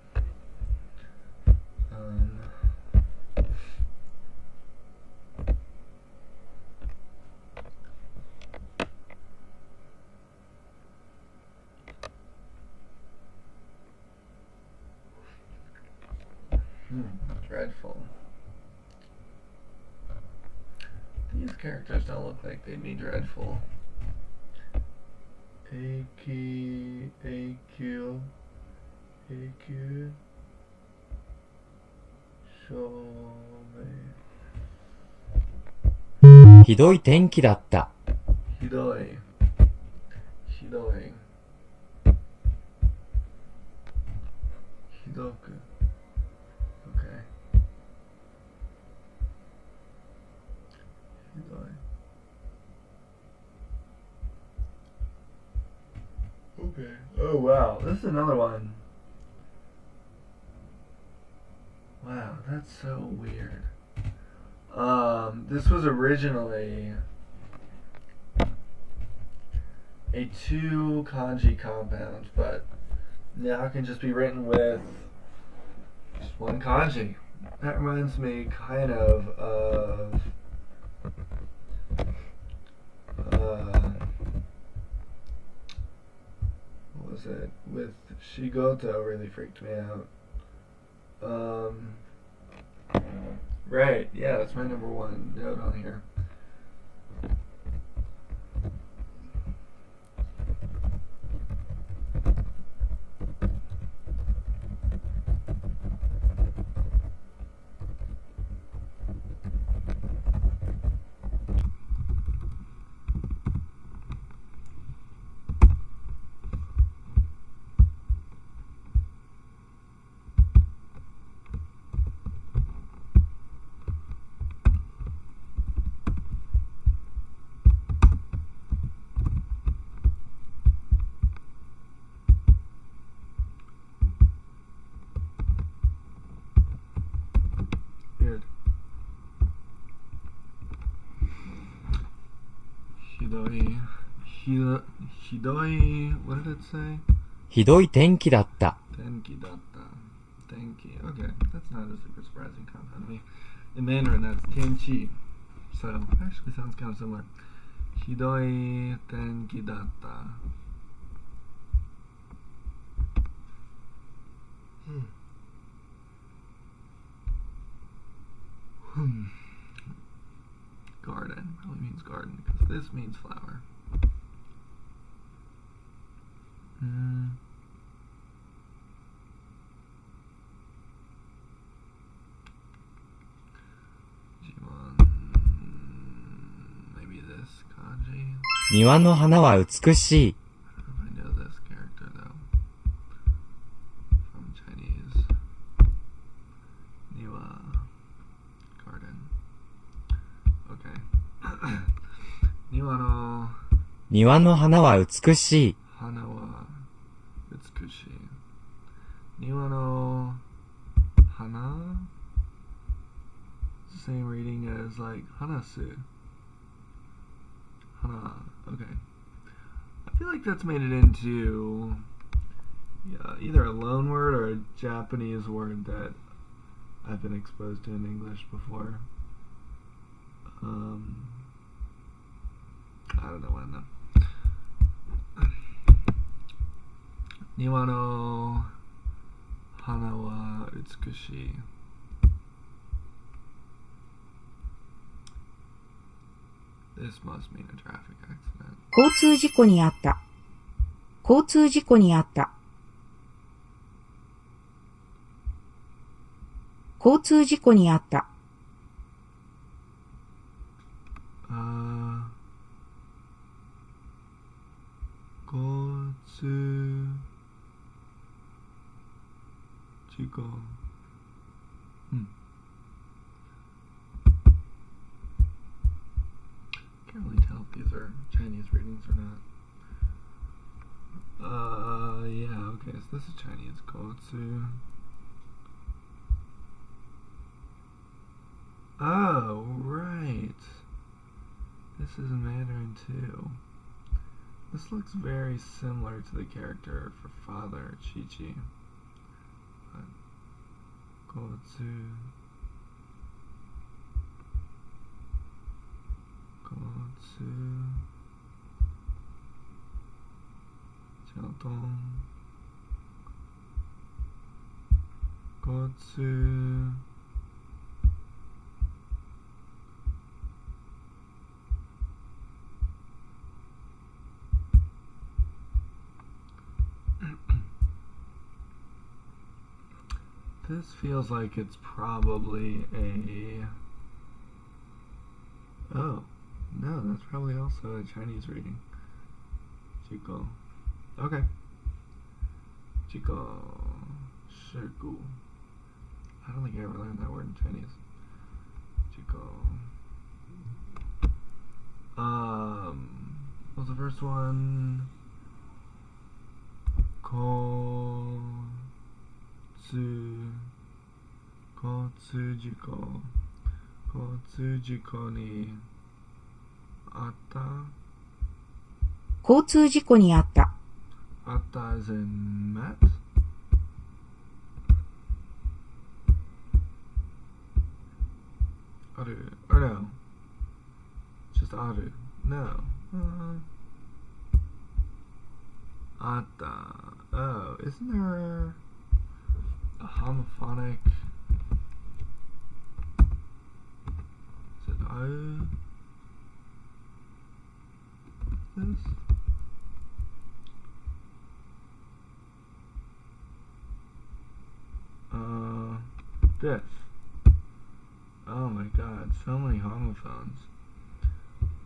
Dreadful. These characters don't look like they'd be dreadful. AQ. ひどい天気だった。ひどい。Hidoku. Okay. Hidoi. Okay. Oh wow, this is another one. Wow, that's so weird. This was originally a 2 kanji compound, but now it can just be written with just 1 kanji. That reminds me kind of what was it? With Shigoto really freaked me out. Right, yeah, that's my number 1 note on here. Weird. Hidoi, what did it say? ひどい天気だった。 Tenki datta. Tenki. Okay, that's not a super surprising compound to me. In Mandarin, that's tenchi. So, actually sounds kind of similar. Hidoi tenki datta. Garden probably means garden because this means flower. Jimon. Maybe this kanji. 庭の花は美しい。 I know this character though. From Chinese. Niwa. Garden. Okay. Niwa no 庭の花は美しい。 hana wa utsukushi. Niwa no hana? It's the same reading as like hanasu. Hana. Okay. I feel like that's made it into either a loan word or a Japanese word that I've been exposed to in English before. I don't know when though. Niwa no hana wa utsukushi. This must mean a traffic accident. 交通事故にあった。交通事故にあった。交通事故にあった。交通事故。Can't really tell if these are Chinese readings or not. Yeah, okay, so this is Chinese. Kotsu. Oh, right. This is in Mandarin too. This looks very similar to the character for Father Chi-Chi. Kotsu. Kotsu. Chalton. Kotsu. This feels like it's probably a... Oh, no, that's probably also a Chinese reading. Chico. Okay. Chico. Shiku. I don't think I ever learned that word in Chinese. Chico. What was the first one? Kotsujiko. Kotsujiko ni atta. 交通事故にあった。Atta as in met? Aru. Or no. Just aru. No. Atta. Oh, isn't there a homophonic? Is it au? This? This. Oh my god, so many homophones.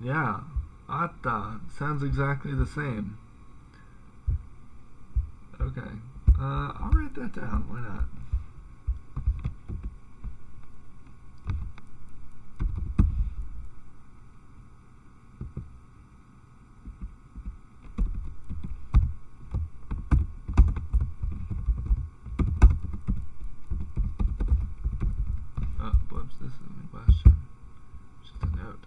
Yeah, atta sounds exactly the same. Okay, I'll write that down, why not? Oh, whoops, this isn't a question. Just a note.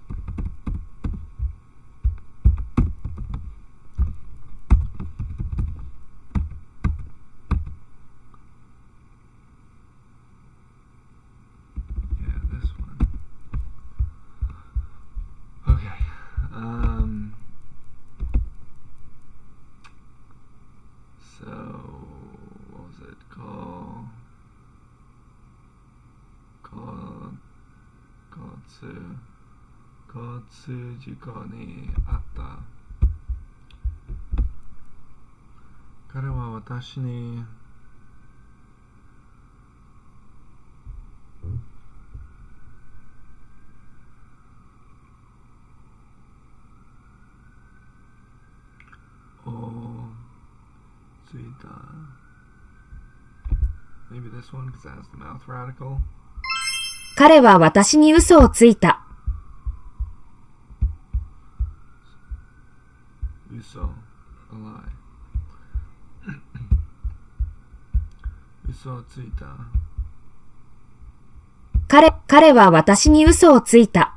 Yeah, this one. Okay. So, what was it called? Kotsu jiko ni atta. 彼は私についた. Maybe this one because it has the mouth radical. 彼は私に嘘をついた。嘘 a lie. 嘘をついた. 彼は私に嘘をついた。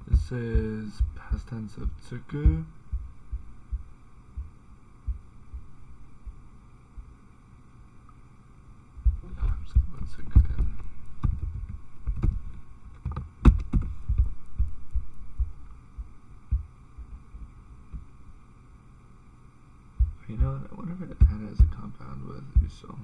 This is past tense of tsuku. I'm just gonna put tsuku in. You know what? I wonder if it kind of has a compound with uso.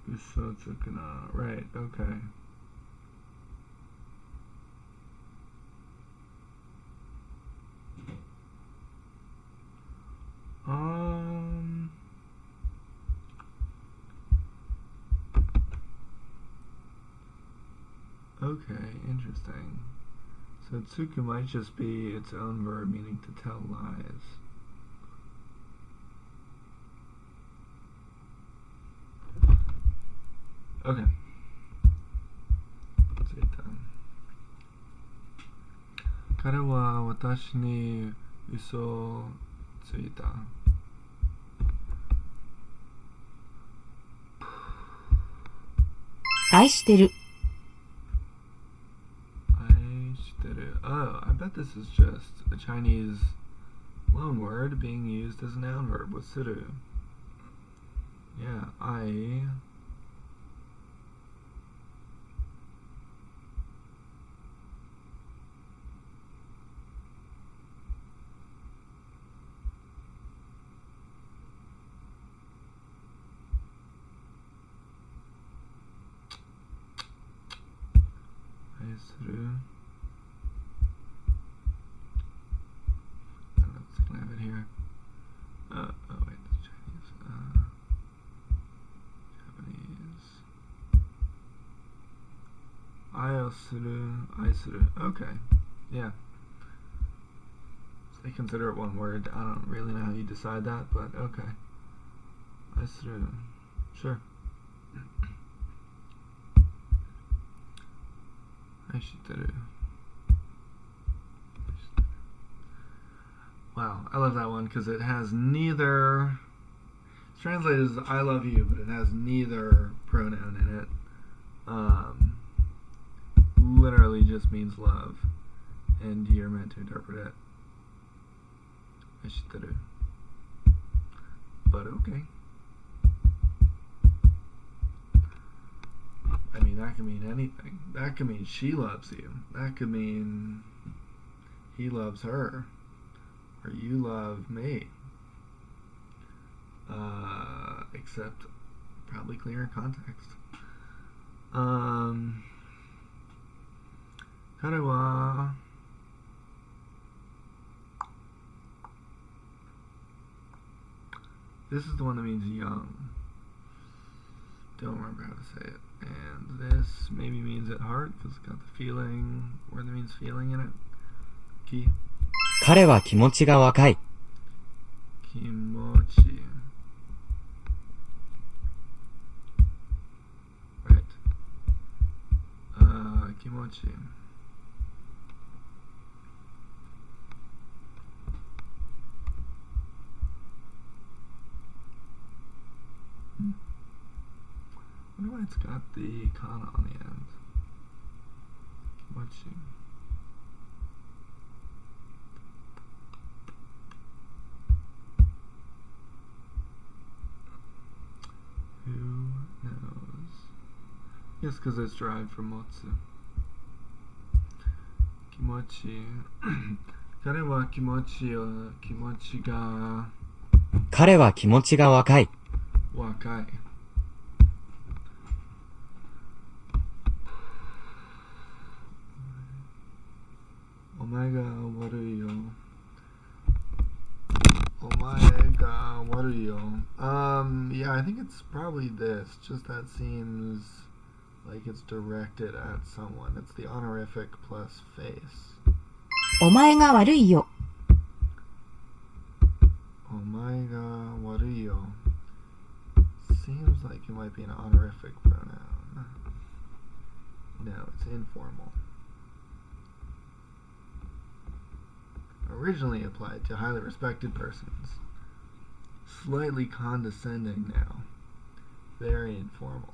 Uso tsukuna. Right, okay. Okay, interesting. So tsuku might just be its own verb meaning to tell lies. Okay. Tsuita. 彼は私に嘘をついた.愛してる. Oh, I bet this is just a Chinese loan word being used as a noun verb with suru. Yeah, I suru. I have it here. Oh wait, that's Chinese. Japanese. Aisuru. Okay. Yeah. So they consider it one word. I don't really know how you decide that, but okay. Aisuru. Sure. Aishiteru. Wow, I love that one because it has neither. It's translated as "I love you," but it has neither pronoun in it. Literally just means love, and you're meant to interpret it. Aishiteru. But okay. I mean, that can mean anything. That could mean she loves you. That could mean he loves her. Or you love me. Except probably clear in context. 彼は This is the one that means young. Don't remember how to say it. And this maybe means at heart because it's got the feeling, word that means feeling in it. Ki. 彼は気持ちが若い。気持ち。Right. 気持ち。I wonder why it's got the kana on the end. Kimachi. Who knows? Yes, because it's derived from motsu. Kimochi. 彼は気持ちが彼は気持ちが若い。若い。お前が悪いよ。お前が悪いよ。Yeah, I think it's probably this. Just that seems like it's directed at someone. It's the honorific plus face. お前が悪いよ。お前が悪いよ. Seems like it might be an honorific pronoun. No, it's informal. Originally applied to highly respected persons. Slightly condescending now. Very informal.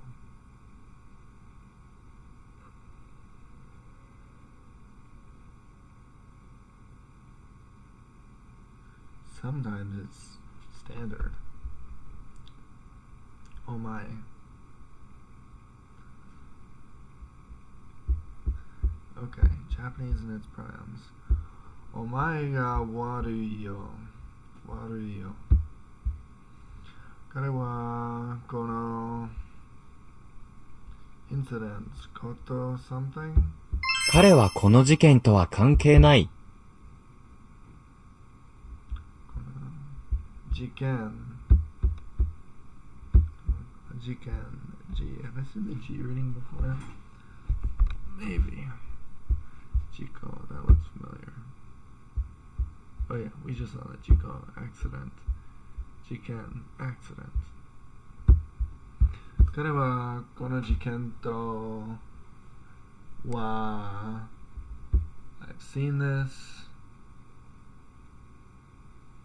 Sometimes it's standard. Oh my. Okay, Japanese and its pronouns. お前が悪いよ。悪いよ。彼はこの incident こと something? 彼はこの事件とは関係ない。事件 G. Have I seen the G reading before? Maybe. Jiko, that looks familiar. Oh yeah, we just saw that. Jiko, accident. Jiken, accident. 彼はこの事件とは I've seen this.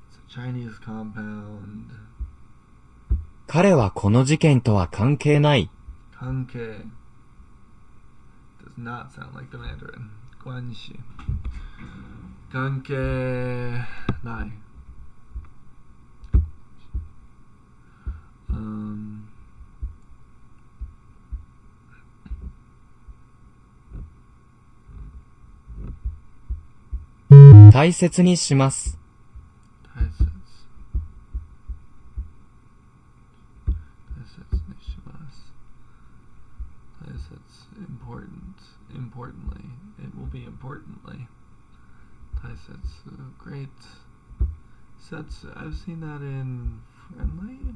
It's a Chinese compound. 彼はこの事件とは関係ない。関係 does not sound like the Mandarin. 关系関係ない。大切にします。大切にします。大切 importantly. It will be importantly. 大切 great. Setsu. I've seen that in friendly.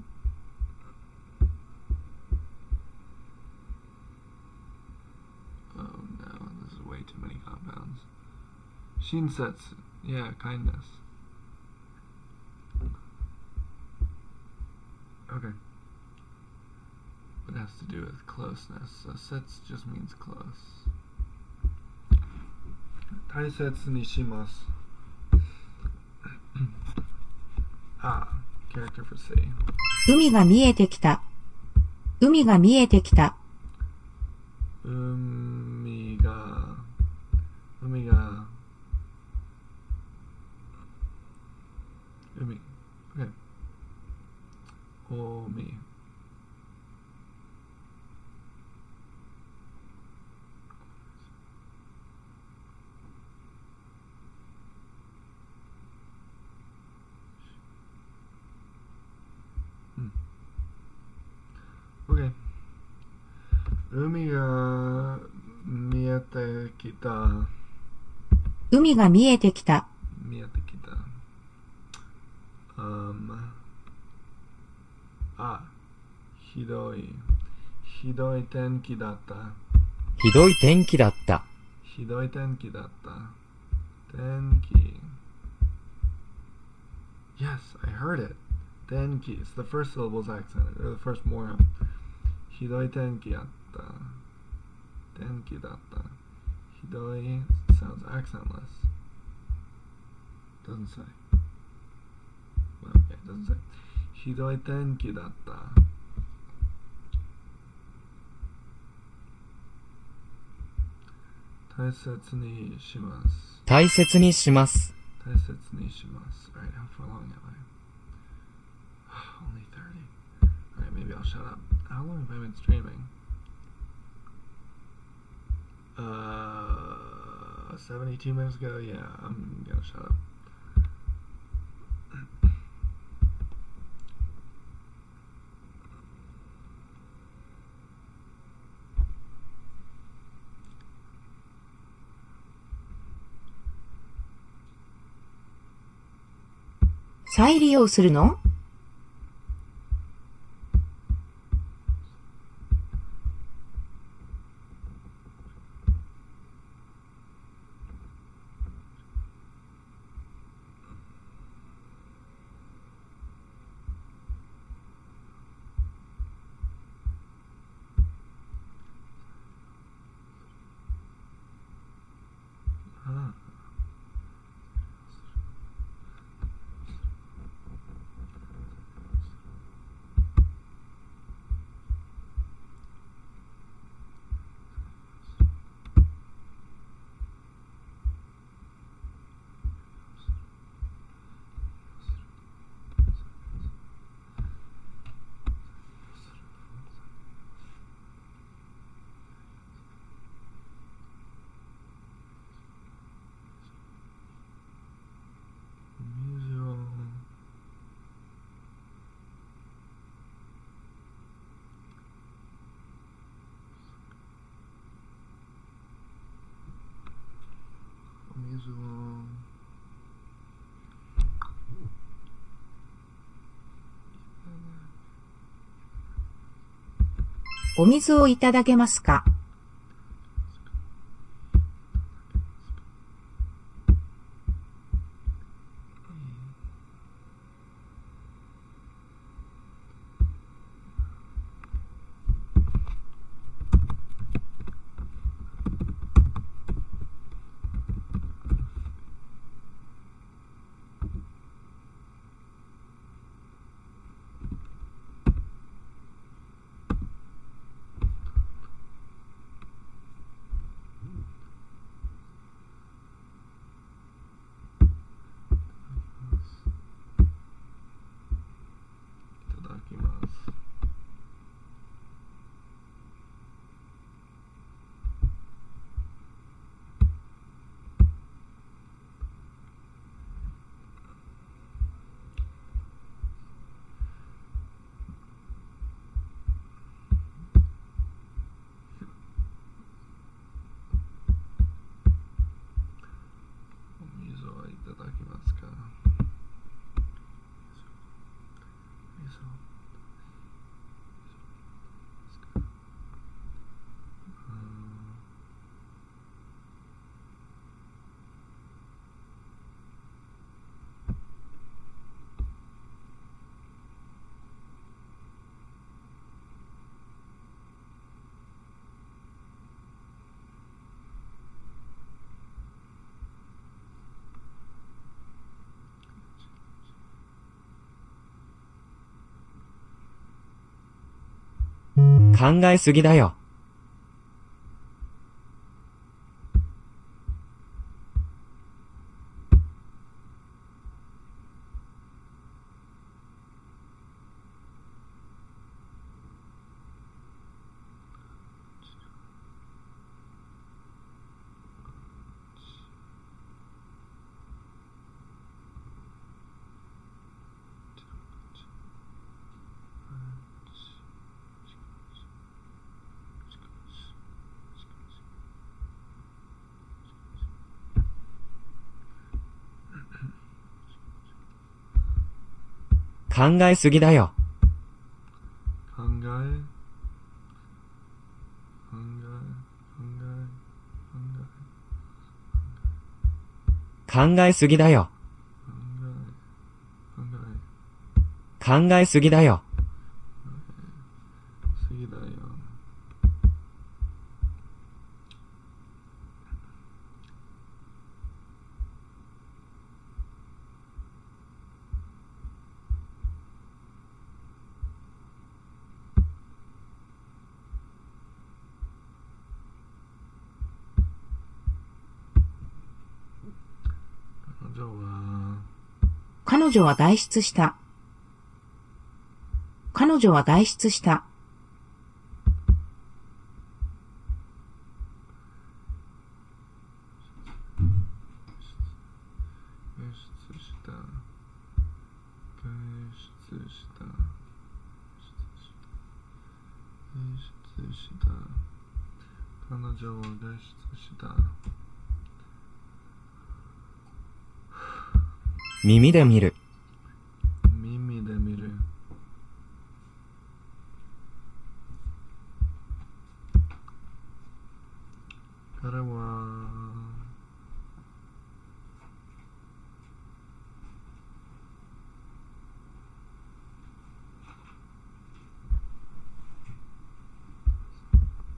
Oh too many compounds. Shinsetsu. Yeah, kindness. Okay. It has to do with closeness. So setsu just means close. 大切にします. Character for sea. 海が見えてきた。海が見えてきた。海Okay. 海 Okay. 海が見えてきた。海が見えてきた。見えてきた。ひどい天気だった。ひどい天気だった。ひどい天気だった。天気。Yes, I heard it. 天気. It's the first syllable's accented, or the first moron. ひどい天気だった。天気だった。ひどい sounds accentless. Doesn't say. Well, okay, it doesn't say. ひどい天気だった。大切にします。大切にします。大切にします。Alright, how far along am I? Only 30. Alright, maybe I'll shut up. How long have I been streaming? 72 minutes ago? Yeah, I'm gonna shut up. ?再利用するの？お水をいただけますか？考えすぎだよ。考えすぎだよ。考え、考考えすぎだよ。考えすぎだよ。すぎだよ。彼女は外出した。彼女は外出した。彼女は外出した。耳で見る。耳で見る。彼は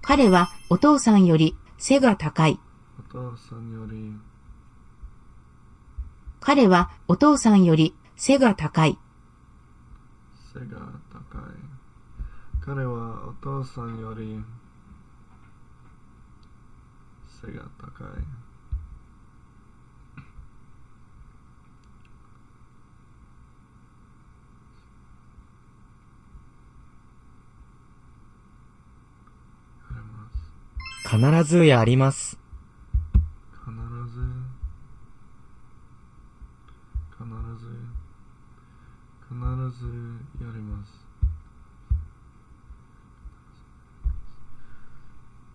彼はお父さんより背が高い。お父さんより彼はお父さんより背が高い。背が高い。彼はお父さんより背が高い。必ずやります。必ずやります。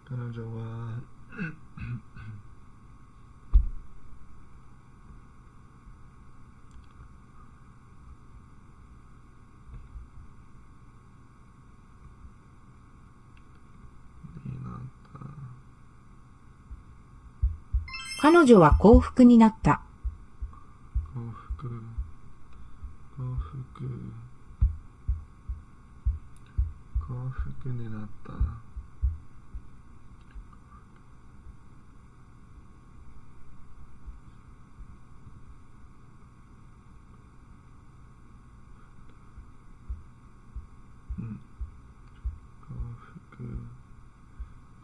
彼女は彼女は幸福になった。幸福になった。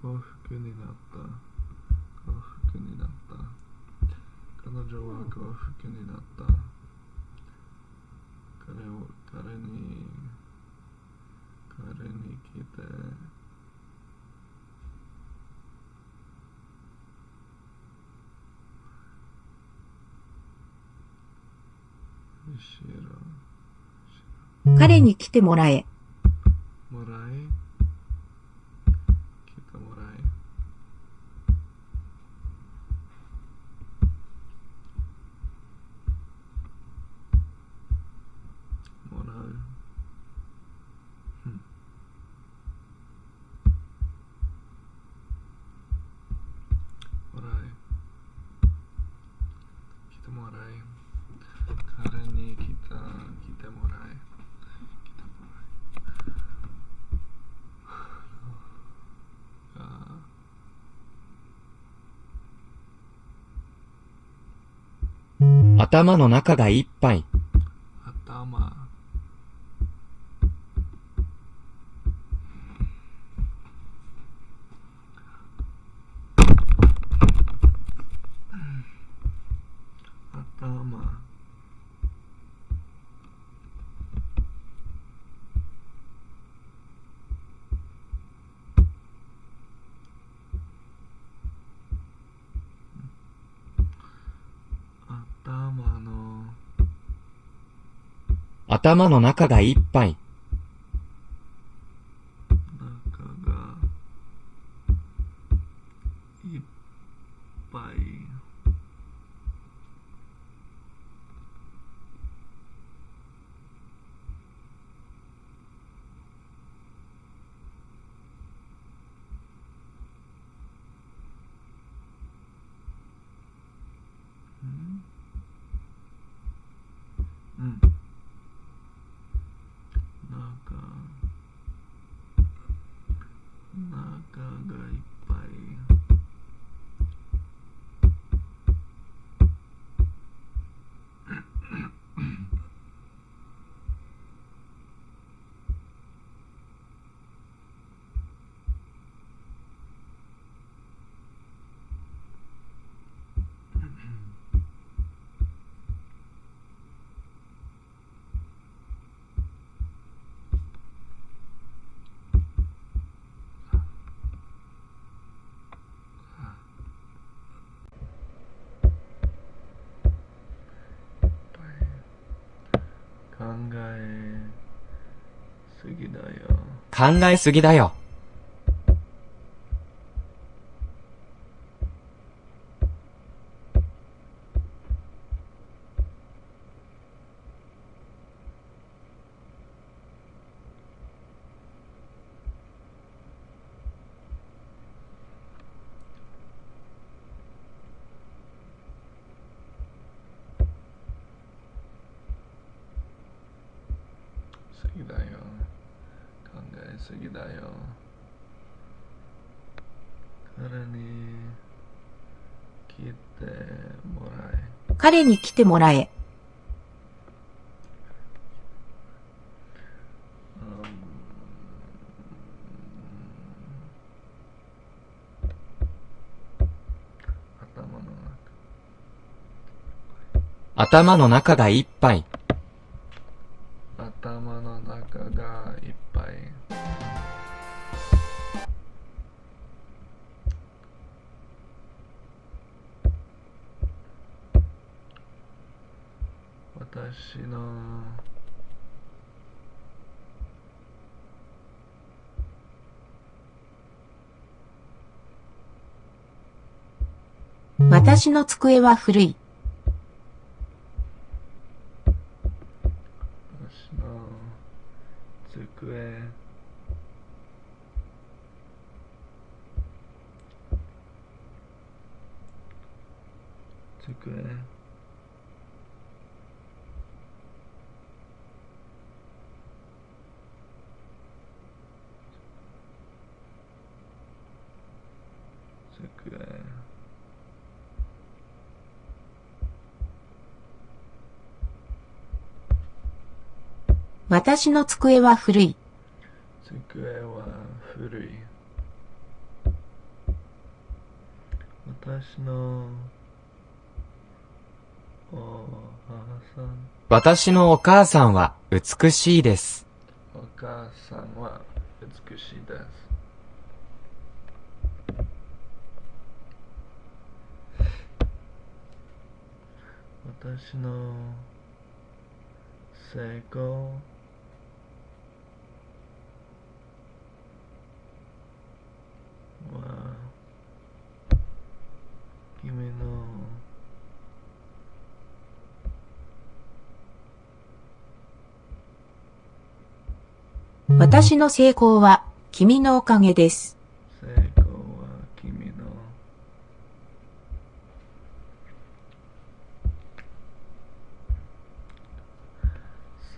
幸福になった。幸福になった。彼女は幸福になった。彼に来て彼に来てもらえ。もらい来てもらいもらう。もらい来てもらい。彼に来てもらい。頭の中がいっぱい。頭の中がいっぱい。考えすぎだよ。すぎだよ。彼に来てもらえ。彼に来てもらえ。頭の中がいっぱい。頭の中がいっぱい。私の机は古い。私の机私の机は古い。机は古い。私のお母さん。私のお母さんは美しいです。お母さんは美しいです。私の成功は君の私の成功は君のおかげです。成功は君の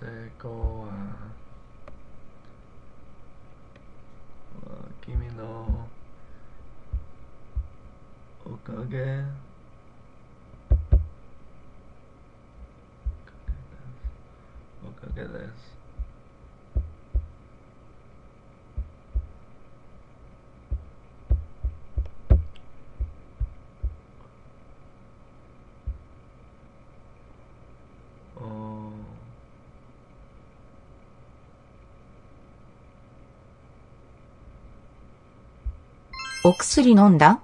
成功は君のおかげおかげです。お薬飲んだ？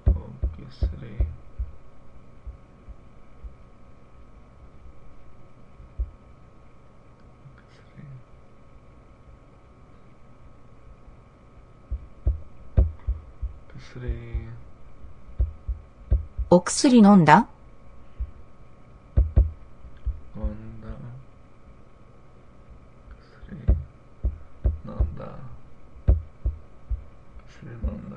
お薬薬お薬飲んだ？飲んだ。薬飲んだ。薬飲んだ。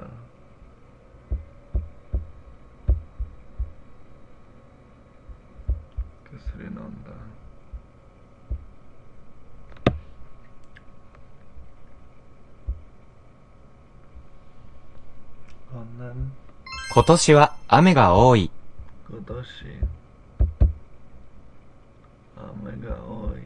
薬飲んだ。こんなん。今年は雨が多い。今年雨が多い。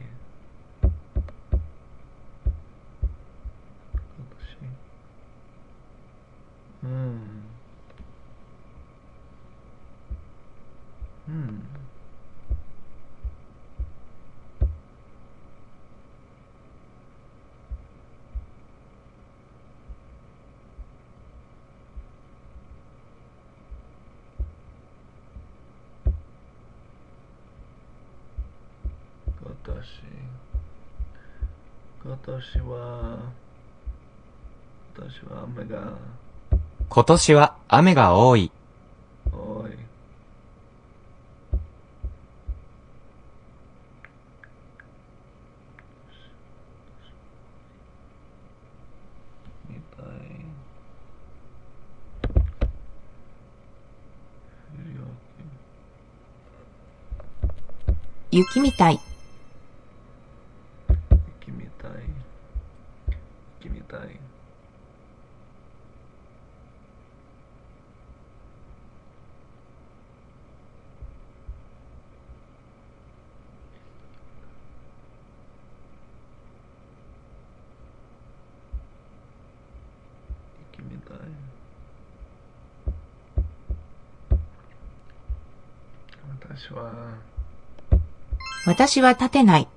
今年今年は雨が今年は雨が多い。多い。みたい。雪みたい。雪みたい。雪みたい。雪みたい。私は立てない。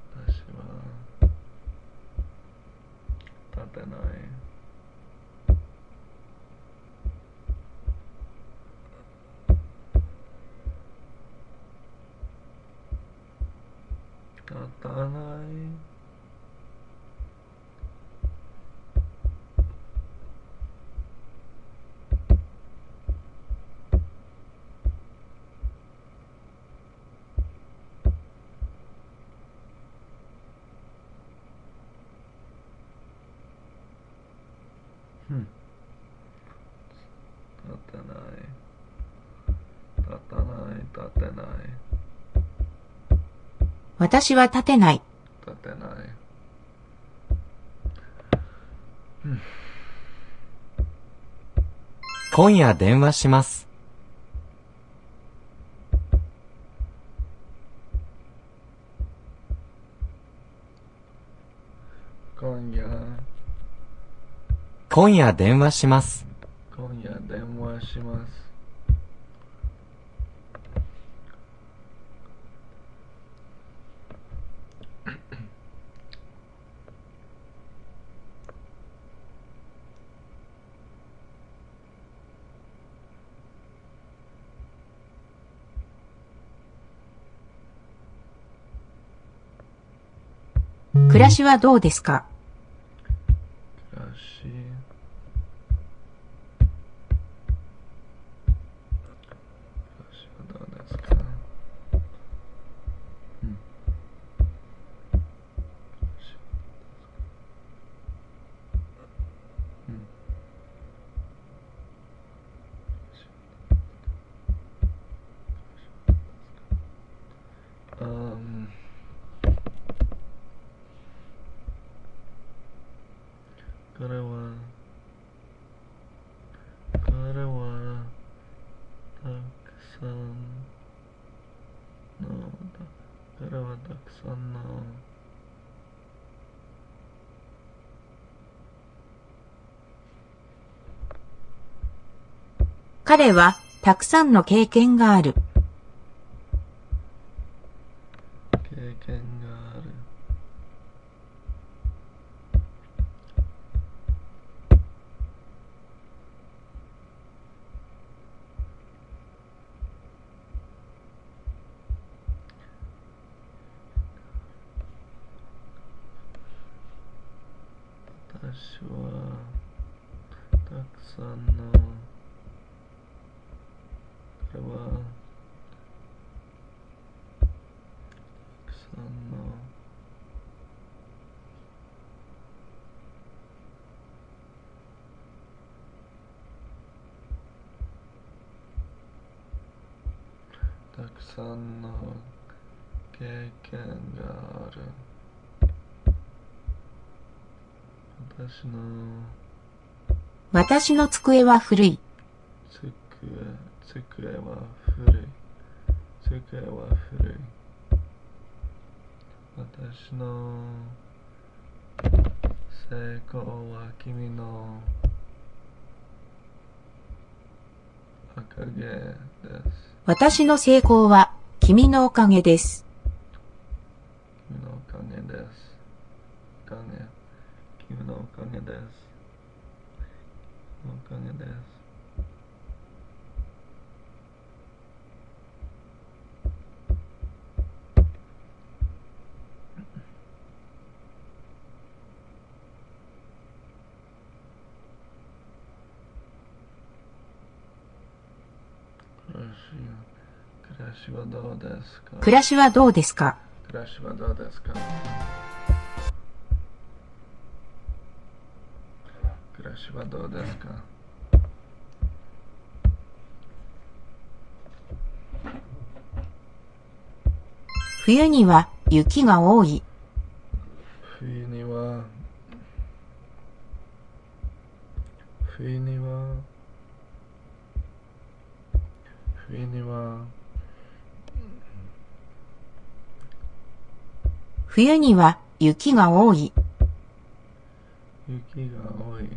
私は立てない。立たない。立てない。立たない。立てない。私は立てない。立てない。今夜電話します。今夜電話します。今夜電話します。暮らしはどうですか？暮らしはどうですか？彼はたくさんの彼はたくさんの彼はたくさんの経験がある。経験がある。私はたくさんのこれはたくさんのたくさんの経験がある。私の机は古い。机は古い。机は古い。私の成功は君のおかげです。私の成功は君のおかげです。君のおかげです。君のおかげです。おかげです。暮らしはどうですか？暮らしはどうですか？暮らしはどうですか？暮らしはどうですか？冬には雪が多い。冬には冬には冬には雪が多い。雪が多い。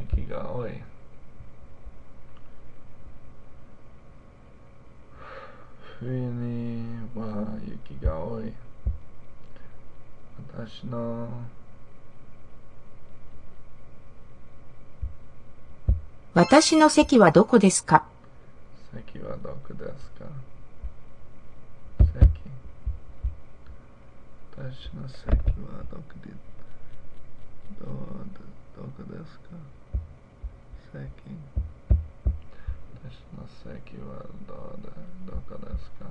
雪が多い。冬には雪が多い。私の席はどこですか？席はどこですか？私の席はどこですか？私の席はどこですか？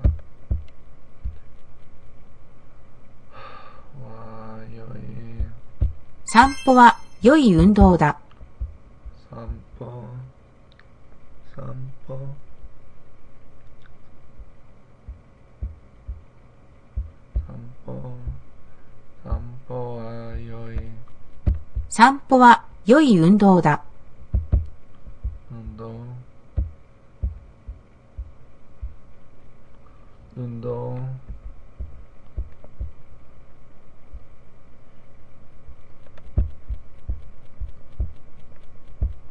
わあ、良い。散歩は良い運動だ。散歩は良い。散歩は良い運動だ。運動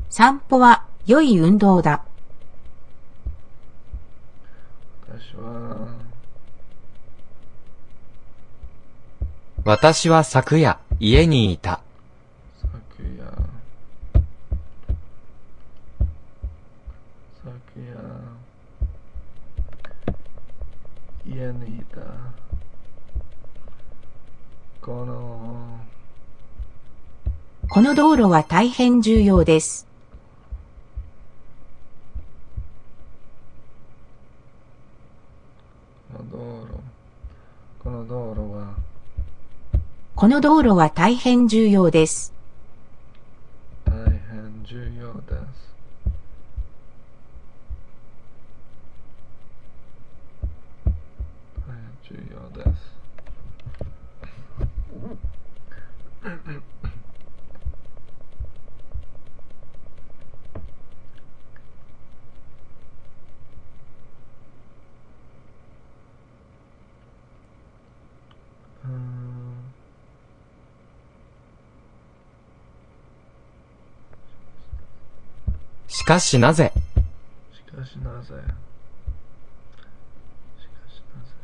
散歩は良い運動だ。私は昨夜家にいた。家にいた。この道路は大変重要です。この道路は大変重要です。大変重要です。重要です。しかしなぜしかしなぜしかしなぜ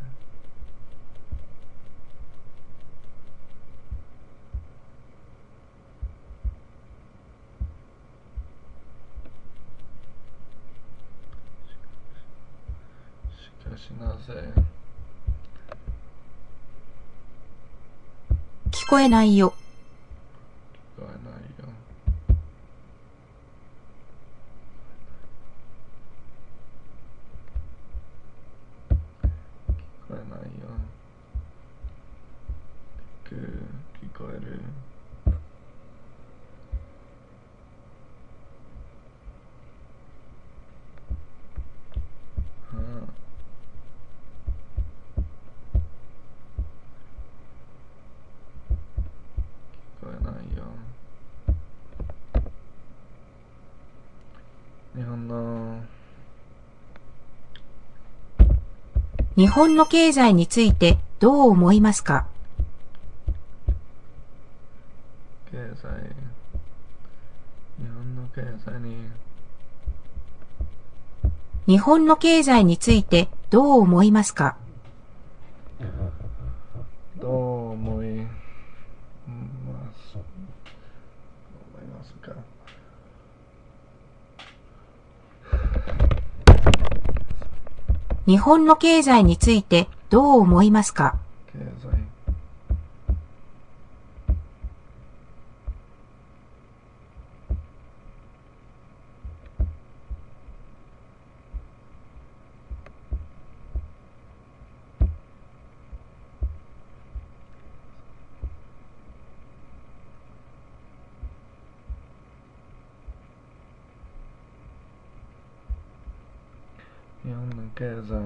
しかしなぜ聞こえないよ。聞こえないよ。聞こえないよ。聞こえる。聞こえないよ。日本の経済についてどう思いますか？経済、日本の経済に、日本の経済についてどう思いますか？どう思いますか？日本の経済についてどう思いますか？経済、日本の経済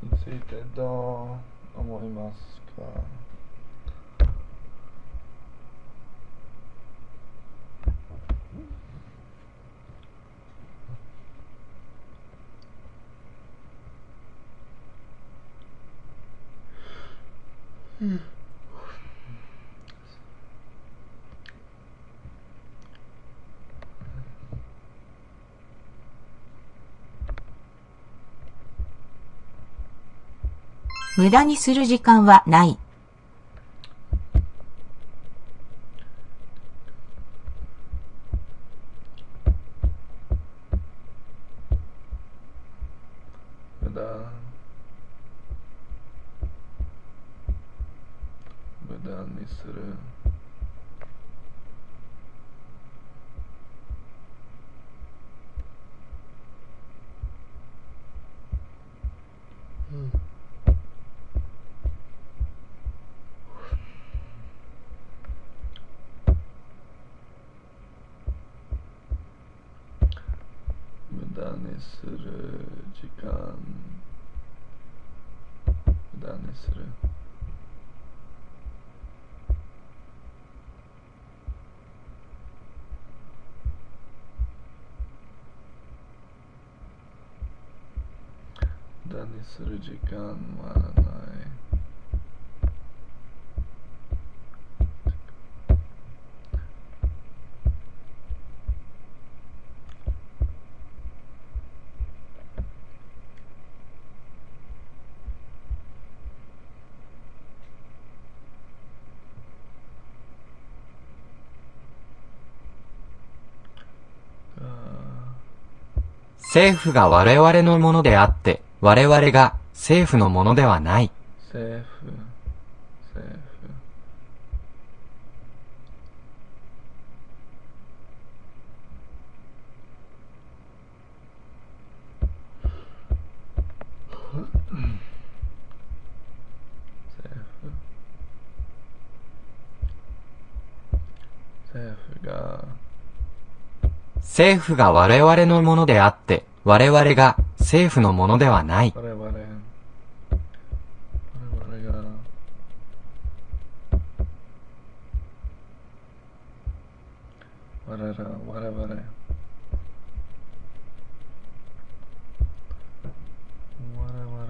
についてどう思いますか？無駄にする時間はない。無駄にする無駄にする時間無駄にする無駄にする時間はない政府が我々のものであって、我々が政府のものではない。政府政府が我々のものであって、我々が政府のものではない。我々が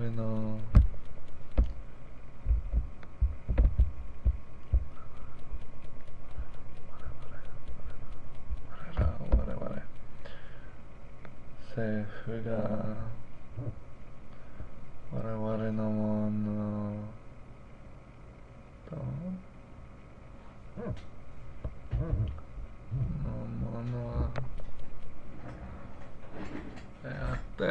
の政府が我々のものとのものであって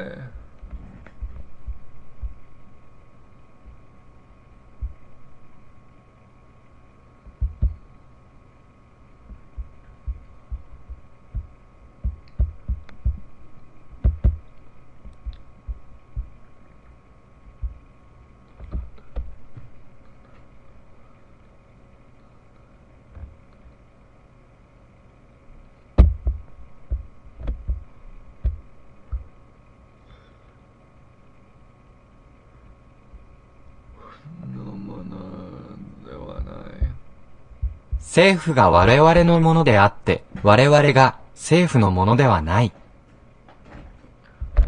政府が我々のものであって、我々が政府のものではない。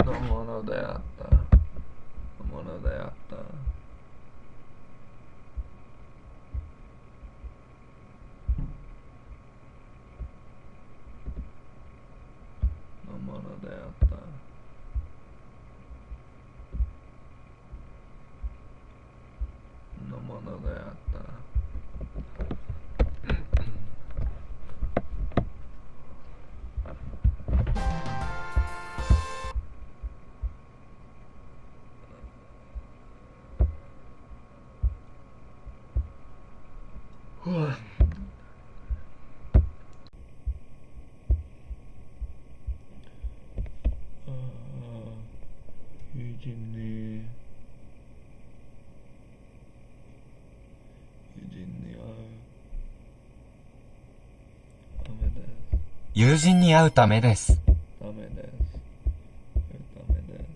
のものであった。ものであった。のものであった。のものであった。友人に会うためです。友人に会うためです。ためです。ためです。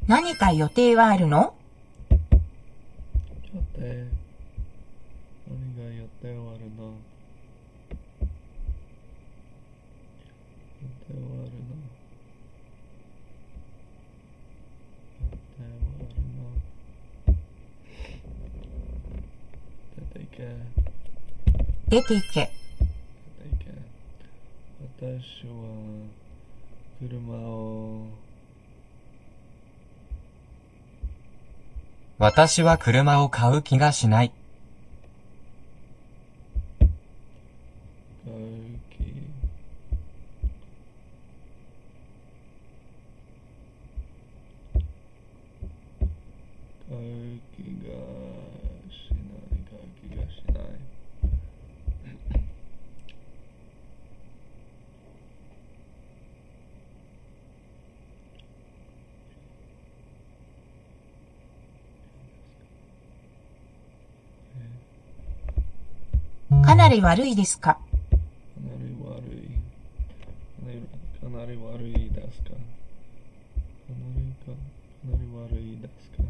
何か予定はあるの？予定。何が予定はあるの？予定はあるの？予定はあるの？出ていけ。出ていけ。出ていけ。私は車を私は車を買う気がしない。買う気がしない。かなり悪いですか？かなり悪いですか？かなり悪いですか？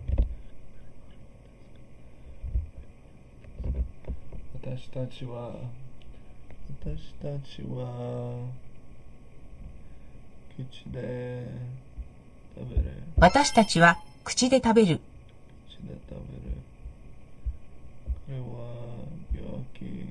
私たちは口で食べる。私たちは口で食べる。口で食べる。これは病気。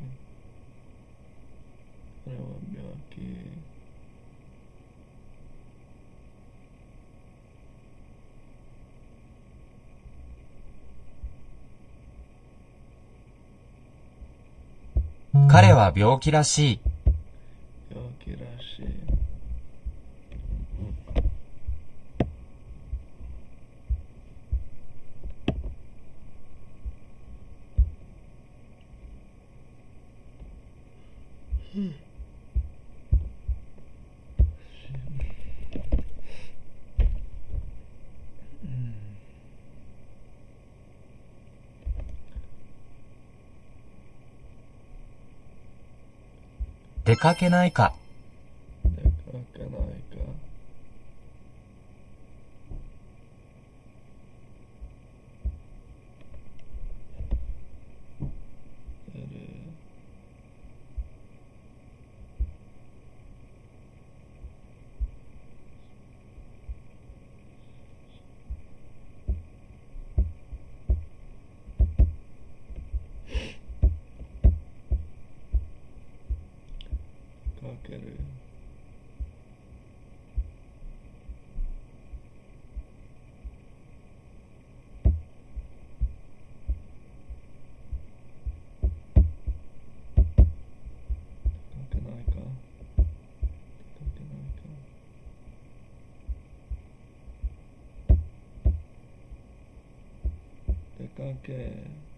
彼は病気らしい。出かけないか。出かけないか。かける。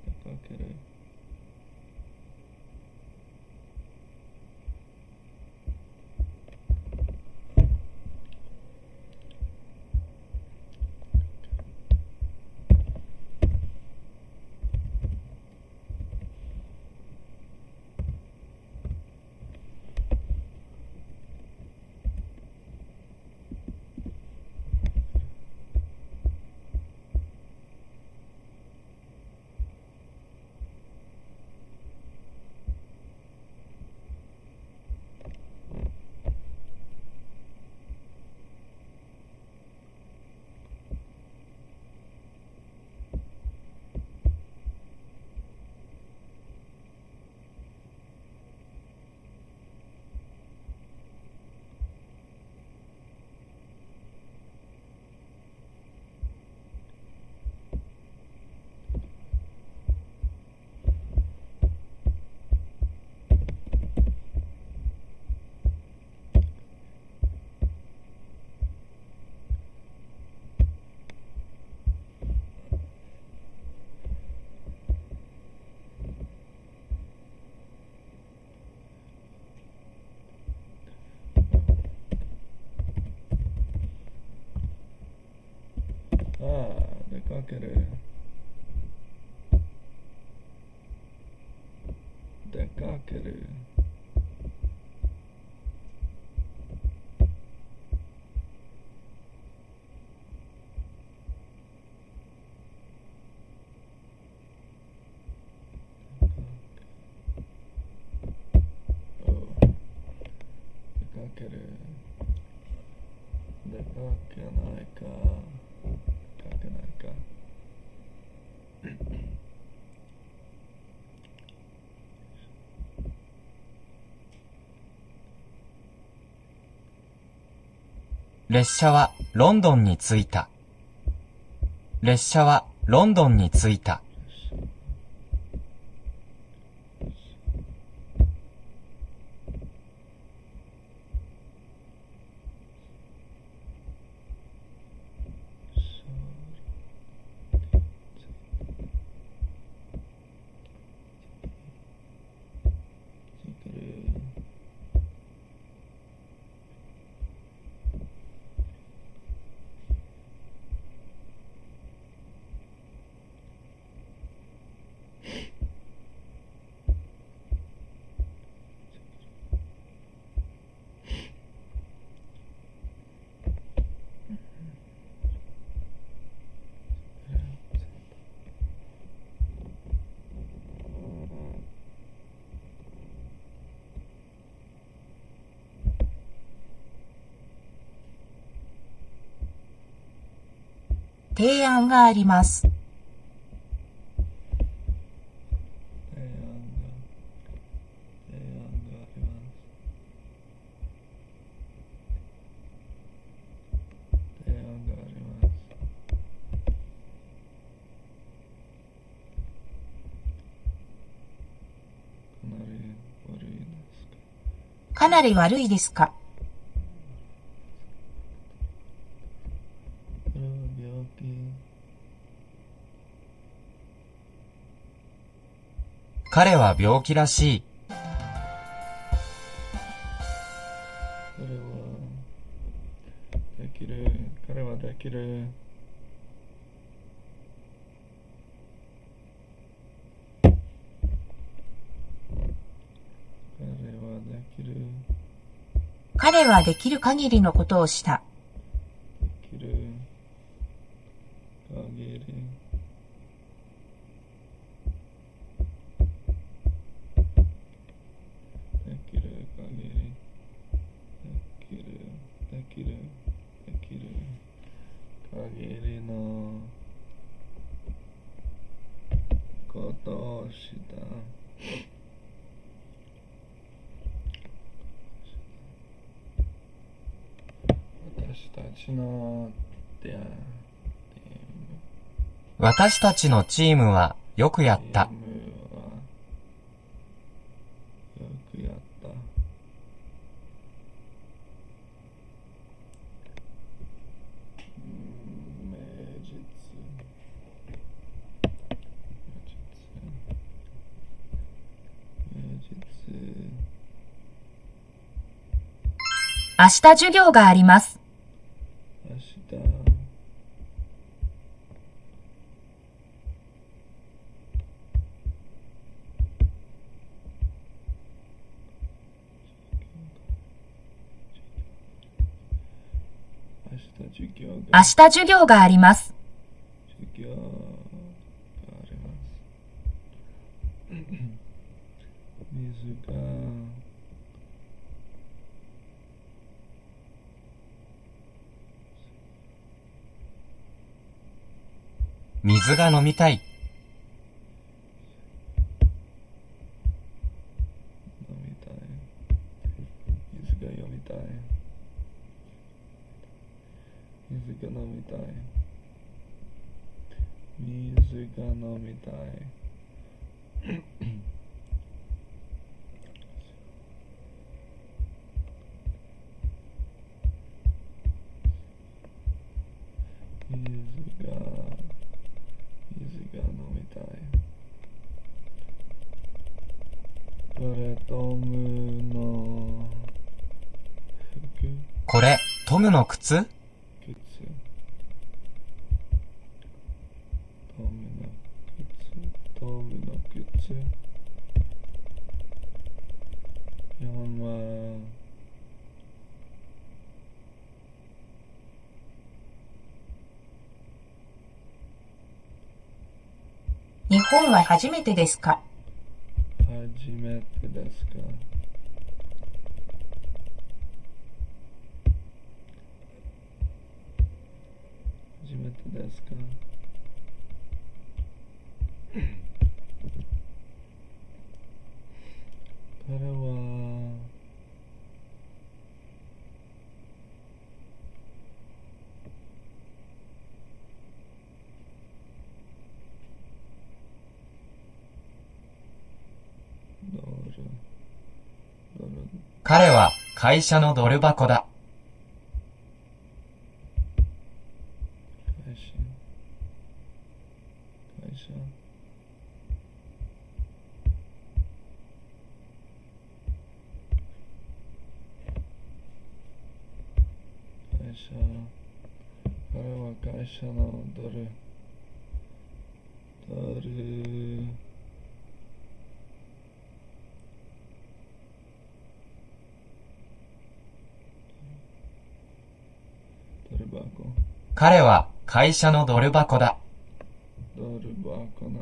出かける。出かける。出かける。出かける。出かけないか。出かけないか。列車はロンドンに着いた。列車はロンドンに着いた。提案があります。かなり悪いですか？彼は病気らしい。彼はできる。彼はできる。彼はできる限りのことをした。できる限り。できる限り。できる限りのことをした。私たちの私たちのチームはよくやった。よくやった。明日授業があります。明日明日授業があります。授業があります。水が水が飲みたい。飲みたい。水が読みたい。水が飲みたい。水が飲みたい。水が飲みたい。これトムの服。これ、トムの靴？靴。トムの靴。4は日本は初めてですか？初めてですか？初めてですか？彼は彼は会社のドル箱だ。会社彼は会社のドル箱。彼は会社のドル箱だ。ドル箱な。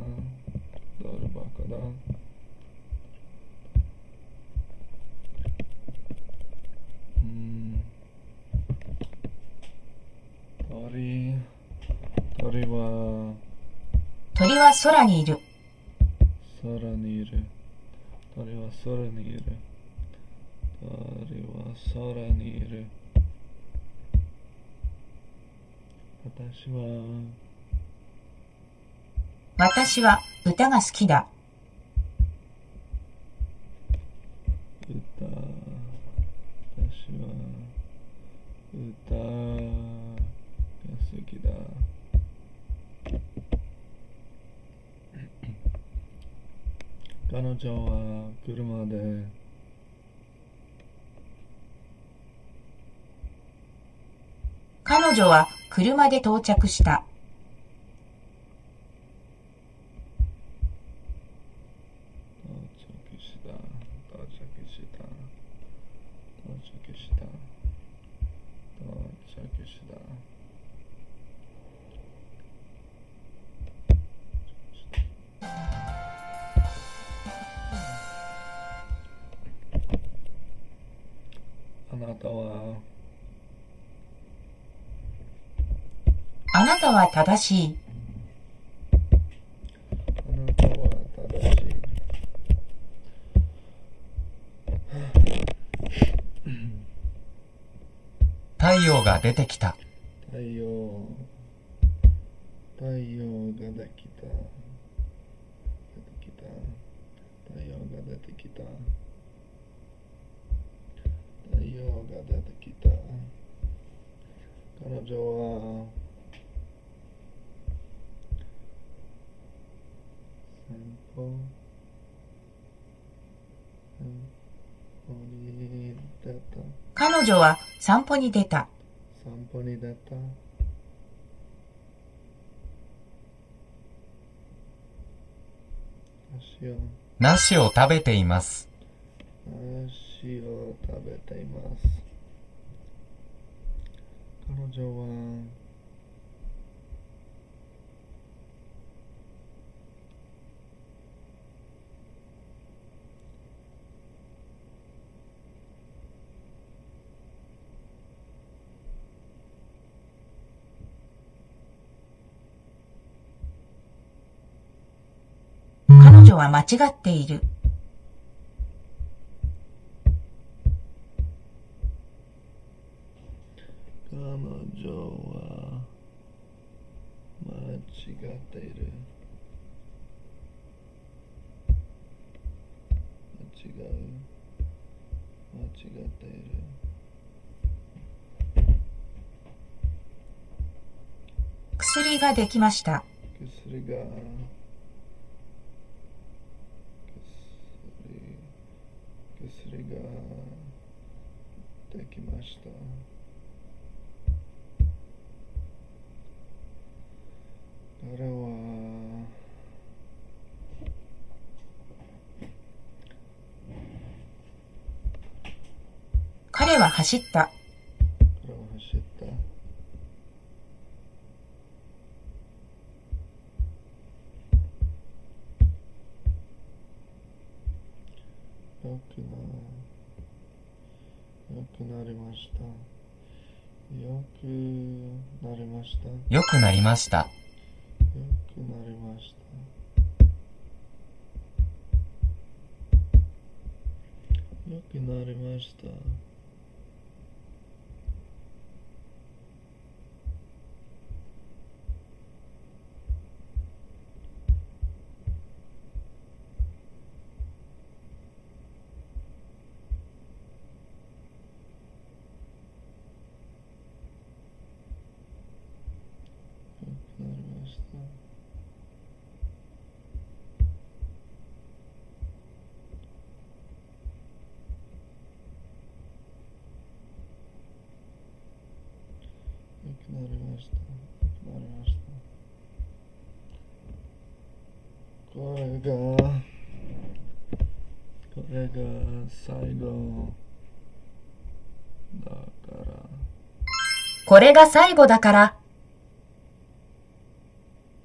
ドル箱だ。鳥は空にいる。空にいる。鳥は空にいる。鳥は空にいる。私は歌が好きだ。私は歌が好きだ。彼女は車で彼女は車で到着した。到着した。なたはあなたは正しい。あなたは正しい。太陽が出てきた。太陽ができた。太陽が出てきた。太陽が出てきた。彼女は散歩に出た。彼女は散歩に出た。散歩に出た。梨を食べています。梨を食べています。彼女は彼女は間違っている。彼女は間違っている。間違っている。薬ができました。薬ができました。彼は彼は走った。よくなりました。よくなりました。よくなりました。よくなりました。よくなりました。これが最後だから。これが最後だから。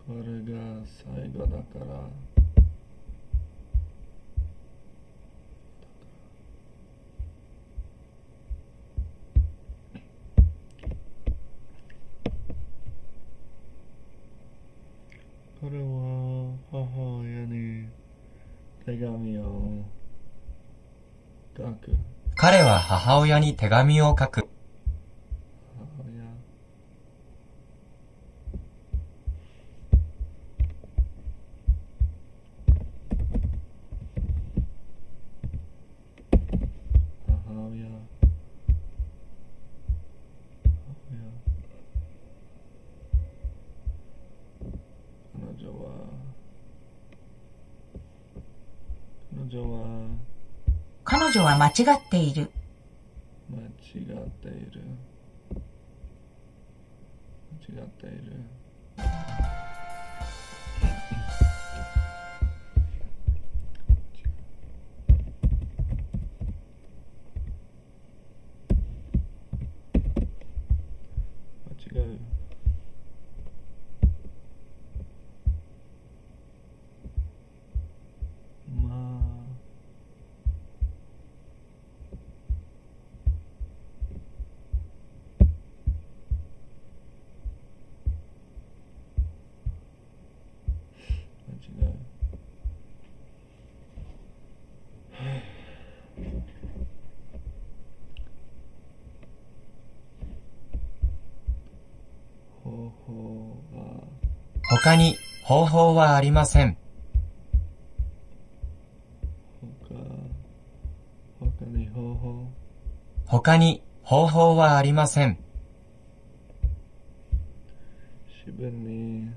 これが最後だから。これは母親に手紙を書く。彼は母親に手紙を書く。彼女は間違っている。間違っている。間違っている。間違う。他に方法はありません。他に方法。他に方法はありません。自分に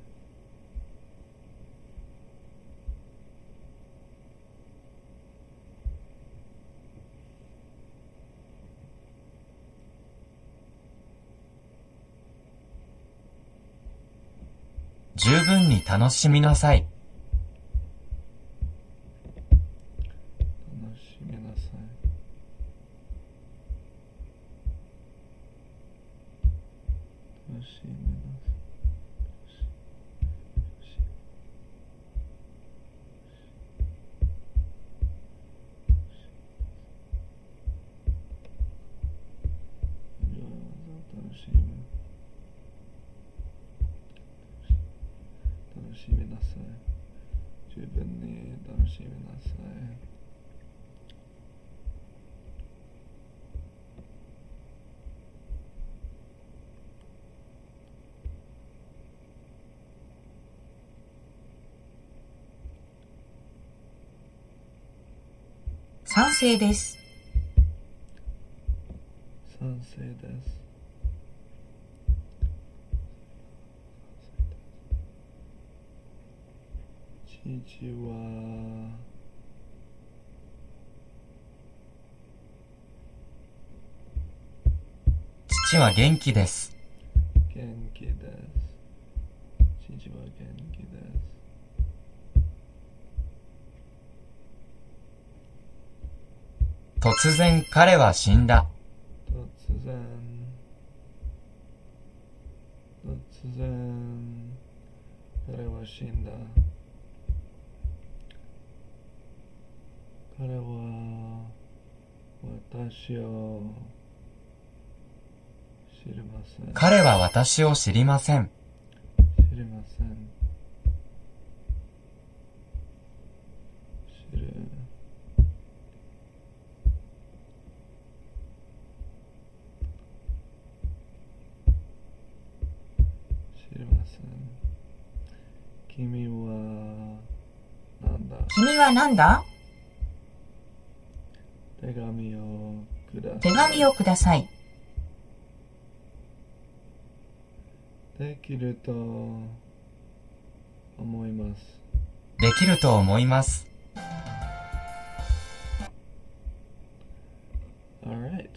十分に楽しみなさい。楽しみなさい。楽しみなさい。楽しみなさい。十分に楽しみなさい。賛成です。賛成です。父は父は元気です。元気です。父は元気です。突然彼は死んだ。突然彼は死んだ。彼は私を知りません。彼は私を知りません。知りません。知る。知りません。君は何だ？君は何だ？手紙をください。手紙をください。できると思います。できると思います。All right.